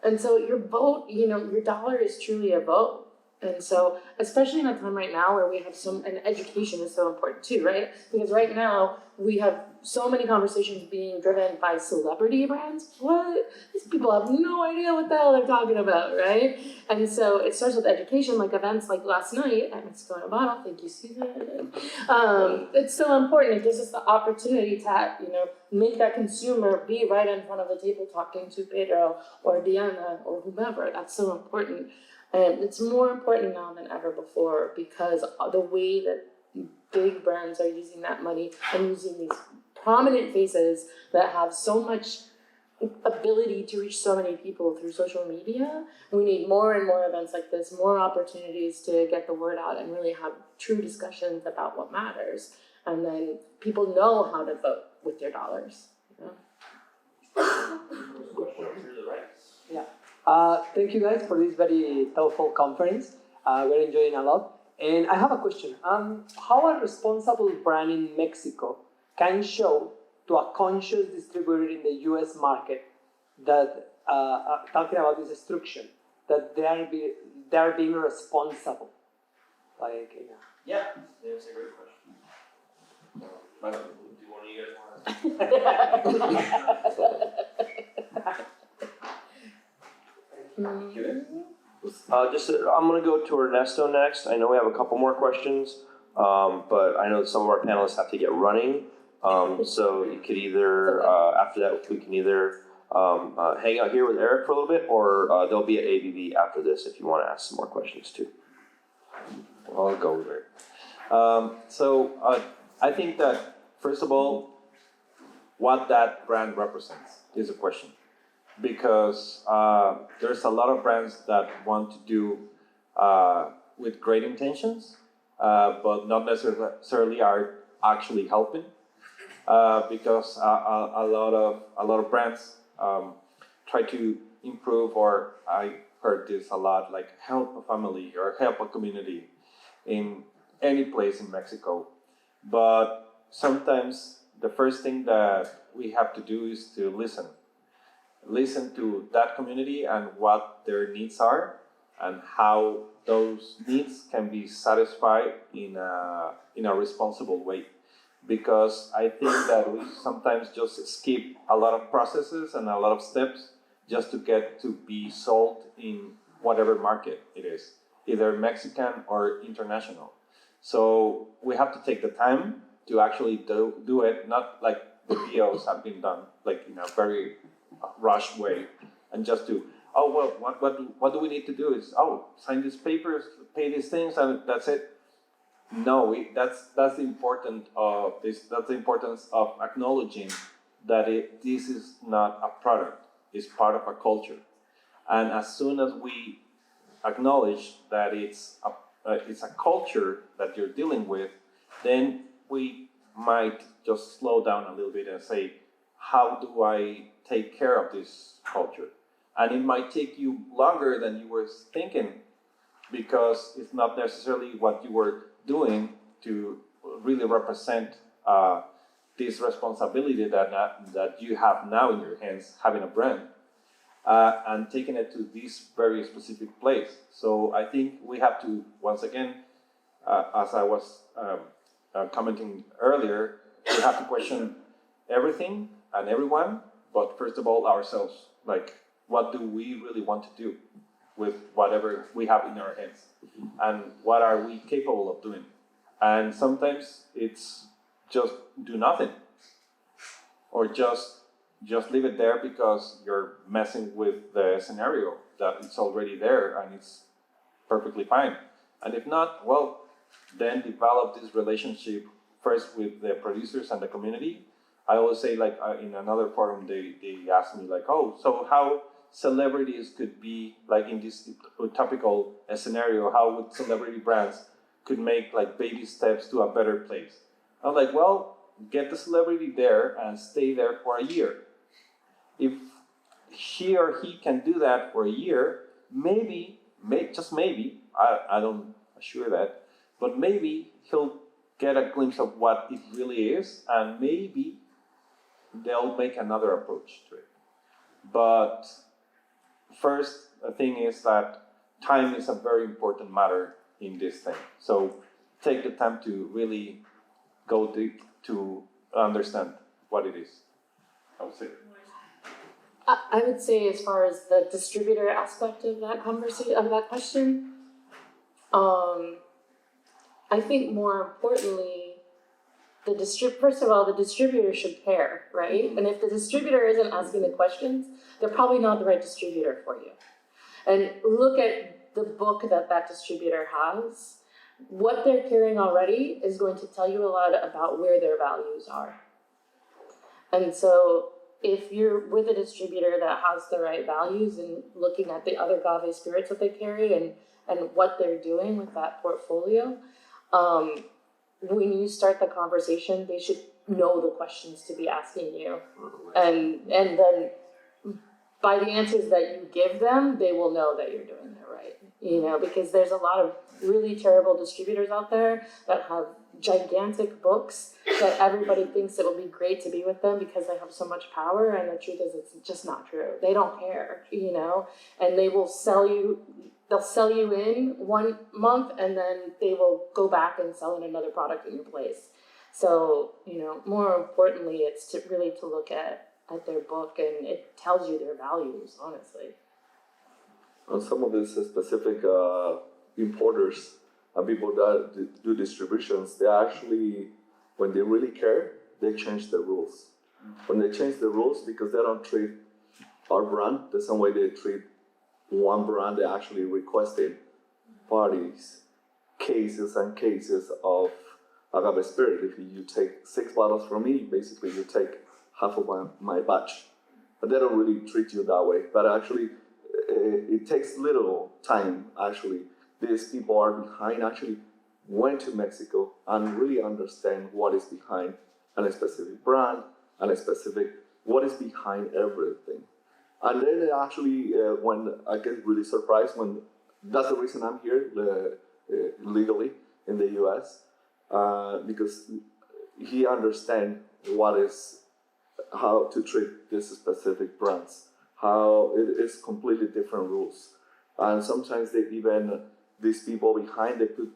And so your vote, you know, your dollar is truly a vote. And so, especially in a time right now where we have and education is so important too, right? Because right now we have so many conversations being driven by celebrity brands. What? These people have no idea what the hell they're talking about, right? And so it starts with education, like events like last night at Mexico in a Bottle. Thank you, Susan. It's so important. It gives us the opportunity to, you know, make that consumer be right in front of the table talking to Pedro or Diana or whomever. That's so important. And it's more important now than ever before because the way that big brands are using that money and using these prominent faces that have so much ability to reach so many people through social media, we need more and more events like this, more opportunities to get the word out and really have true discussions about what matters. And then people know how to vote with their dollars. You know? Yeah. Thank you guys for this very helpful conference. We're enjoying a lot. And I have a question. How a responsible brand in Mexico can show to a conscious distributor in the US market that, talking about this destruction, that they are being responsible? Like, Yeah, that's a great question. Do one of you guys want to? I'm going to go to Ernesto next. I know we have a couple more questions, but I know some of our panelists have to get running. So you could either, after that, we can either hang out here with Erick for a little bit, or they'll be at ABB after this if you want to ask some more questions too. I'll go there. I think that, first of all, what that brand represents is a question. Because there's a lot of brands that want to do with great intentions, but not necessarily are actually helping. Because a lot of brands try to improve, or I heard this a lot, like help a family or help a community in any place in Mexico. But sometimes the first thing that we have to do is to listen to that community and what their needs are and how those needs can be satisfied in a responsible way. Because I think that we sometimes just skip a lot of processes and a lot of steps just to get to be sold in whatever market it is, either Mexican or international. So we have to take the time to actually do it, not like the POs have been done, like in a very rushed way, and just to, oh, well, what do we need to do is, sign these papers, pay these things, and that's it. No, that's the importance of acknowledging that this is not a product, it's part of a culture. And as soon as we acknowledge that it's a culture that you're dealing with, then we might just slow down a little bit and say, how do I take care of this culture? And it might take you longer than you were thinking, because it's not necessarily what you were doing to really represent this responsibility that you have now in your hands, having a brand, and taking it to this very specific place. So I think we have to, once again, as I was commenting earlier, we have to question everything and everyone, but first of all, ourselves. Like, what do we really want to do with whatever we have in our hands? And what are we capable of doing? And sometimes it's just do nothing. Or just leave it there because you're messing with the scenario that it's already there and it's perfectly fine. And if not, well, then develop this relationship first with the producers and the community. I always say, like, in another forum, they asked me, like, so how celebrities could be, like, in this utopical scenario, how would celebrity brands could make, like, baby steps to a better place? I'm like, well, get the celebrity there and stay there for a year. If she or he can do that for a year, just maybe, I don't assure that, but maybe he'll get a glimpse of what it really is, and maybe they'll make another approach to it. But first, the thing is that time is a very important matter in this thing. So take the time to really go deep to understand what it is. I would say. I would say, as far as the distributor aspect of that conversation, of that question, I think more importantly, first of all, the distributor should care, right? And if the distributor isn't asking the questions, they're probably not the right distributor for you. And look at the book that distributor has. What they're carrying already is going to tell you a lot about where their values are. And so if you're with a distributor that has the right values and looking at the other agave spirits that they carry and what they're doing with that portfolio, when you start the conversation, they should know the questions to be asking you. And then by the answers that you give them, they will know that you're doing it right. Because there's a lot of really terrible distributors out there that have gigantic books that everybody thinks it will be great to be with them because they have so much power, and the truth is it's just not true. They don't care, and they will they'll sell you in 1 month and then they will go back and sell in another product in your place. So, more importantly, it's to look at their book, and it tells you their values, honestly. And some of these specific importers and people that do distributions, they actually, when they really care, they change the rules. When they change the rules, because they don't treat our brand the same way they treat one brand, they actually requested parties cases and cases of agave spirit. If you take 6 bottles from me, basically you take half of my batch. But they don't really treat you that way. But actually, it takes little time, actually. These people are behind, actually went to Mexico and really understand what is behind a specific brand and a specific, what is behind everything. And then actually, when I get really surprised, when that's the reason I'm here legally in the US, because he understands how to treat these specific brands, how it is completely different rules. And sometimes these people behind, they put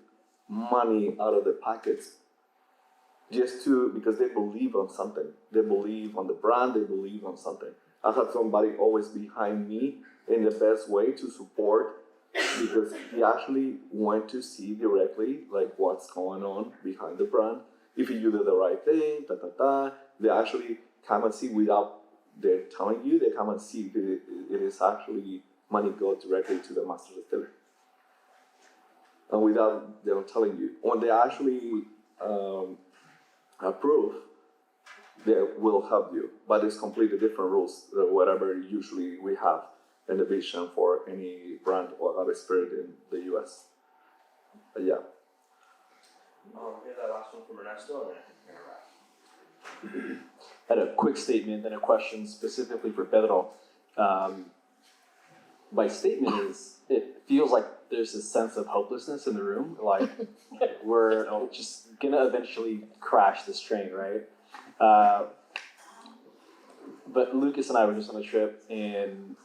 money out of the pockets because they believe on something. They believe on the brand, they believe on something. I had somebody always behind me in the best way to support, because he actually went to see directly like what's going on behind the brand. If you do the right thing, they actually come and see without they're telling you. They come and see if it is actually money go directly to the master distiller, and without them telling you. When they actually approve, they will help you, but it's completely different rules than whatever usually we have in the vision for any brand or agave spirit in the US. Yeah. Here's that last one from Ernesto. I had a quick statement and a question specifically for Pedro. My statement is, it feels like there's a sense of hopelessness in the room, like we're just gonna eventually crash this train, right? But Lucas and I were just on a trip in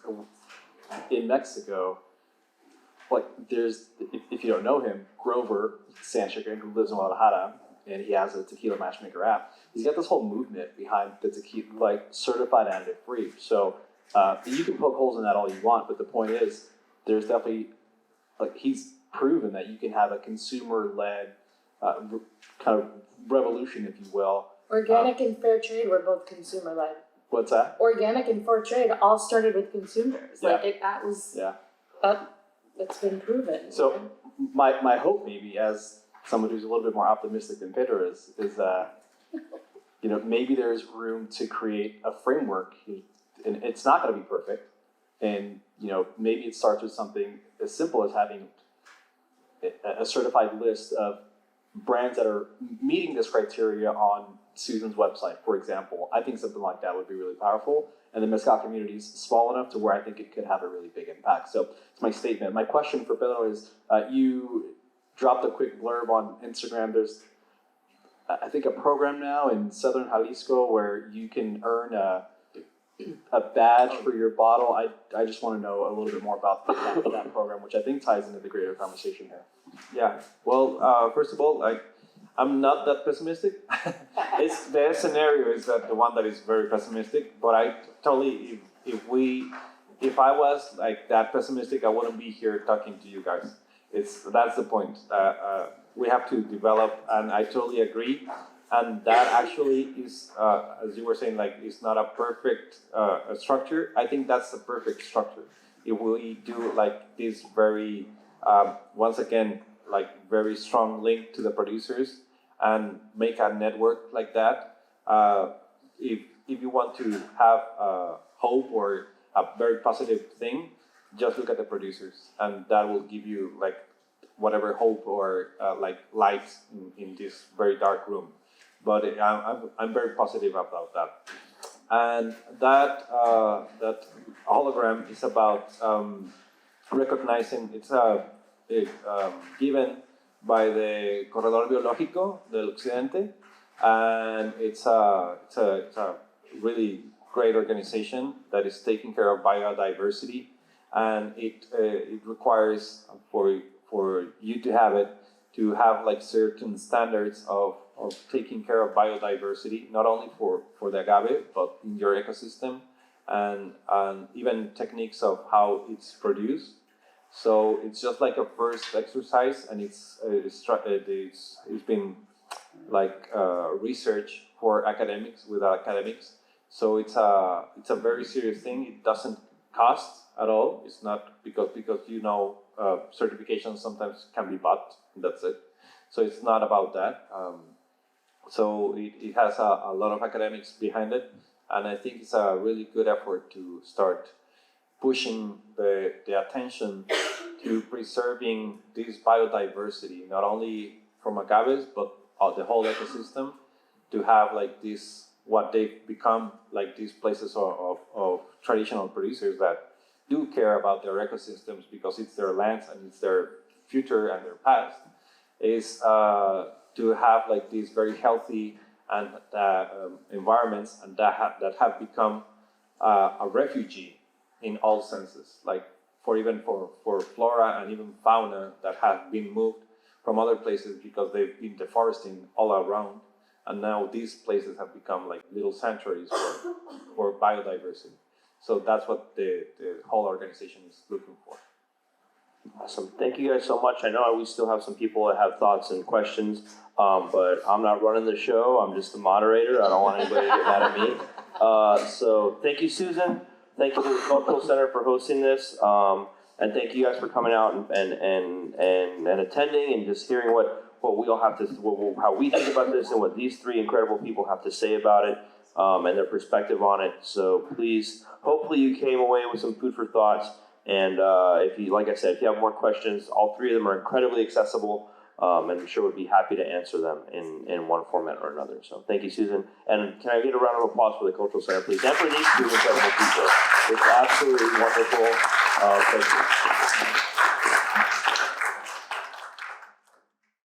Mexico. Like, if you don't know him, Grover Sanchica, who lives in Guadalajara, and he has a tequila matchmaker app. He's got this whole movement behind the tequila, like certified additive free. So you can poke holes in that all you want, but the point is, there's definitely, like, he's proven that you can have a consumer-led kind of revolution, if you will. Organic and fair trade were both consumer-led. What's that? Organic and fair trade all started with consumers. Yeah. Like that was that's been proven. So my hope, maybe, as someone who's a little bit more optimistic than Pedro is that maybe there's room to create a framework, and it's not going to be perfect, and maybe it starts with something as simple as having a certified list of brands that are meeting this criteria on Susan's website, for example. I think something like that would be really powerful, and the Mezcal community is small enough to where I think it could have a really big impact. So it's my statement. My question for Pedro is, you dropped a quick blurb on Instagram. There's, I think, a program now in Southern Jalisco where you can earn a badge for your bottle. I just want to know a little bit more about that program, which I think ties into the greater conversation here. Yeah. Well, first of all, I'm not that pessimistic. The scenario is that the one that is very pessimistic, but I totally, if I was like that pessimistic, I wouldn't be here talking to you guys. That's the point. We have to develop, and I totally agree. And that actually is, as you were saying, it's not a perfect structure. I think that's the perfect structure. If we do this very, once again, very strong link to the producers and make a network like that. If you want to have hope or a very positive thing, just look at the producers, and that will give you whatever hope or light in this very dark room. But I'm very positive about that. And that hologram is about recognizing, it's given by the Corredor Biológico del Occidente, and it's a really great organization that is taking care of biodiversity, and it requires for you to have certain standards of taking care of biodiversity, not only for the agave, but in your ecosystem, and even techniques of how it's produced. So it's just like a first exercise, and it's been research for academics with academics. So it's a very serious thing. It doesn't cost at all. It's not because certifications sometimes can be bought, and that's it. So it's not about that. So it has a lot of academics behind it, and I think it's a really good effort to start pushing the attention to preserving this biodiversity, not only from agaves, but the whole ecosystem, to have like this, what they've become, like these places of traditional producers that do care about their ecosystems because it's their lands and it's their future and their past, is to have like these very healthy and environments, and that have become a refugee in all senses, like for flora and even fauna that have been moved from other places because they've been deforesting all around, and now these places have become like little sanctuaries for biodiversity. So that's what the whole organization is looking for. Awesome. Thank you guys so much. I know we still have some people that have thoughts and questions, but I'm not running the show. I'm just the moderator. I don't want anybody to get mad at me. So thank you, Susan. Thank you to the Cultural Center for hosting this. And thank you guys for coming out and attending and just hearing what we all have to, how we think about this and what these three incredible people have to say about it, and their perspective on it. So please, hopefully you came away with some food for thought. And if you, like I said, if you have more questions, all three of them are incredibly accessible, and I'm sure we'd be happy to answer them in one format or another. So thank you, Susan. And can I get a round of applause for the Cultural Center, please? And for these two incredible people. It's absolutely wonderful. Thank you.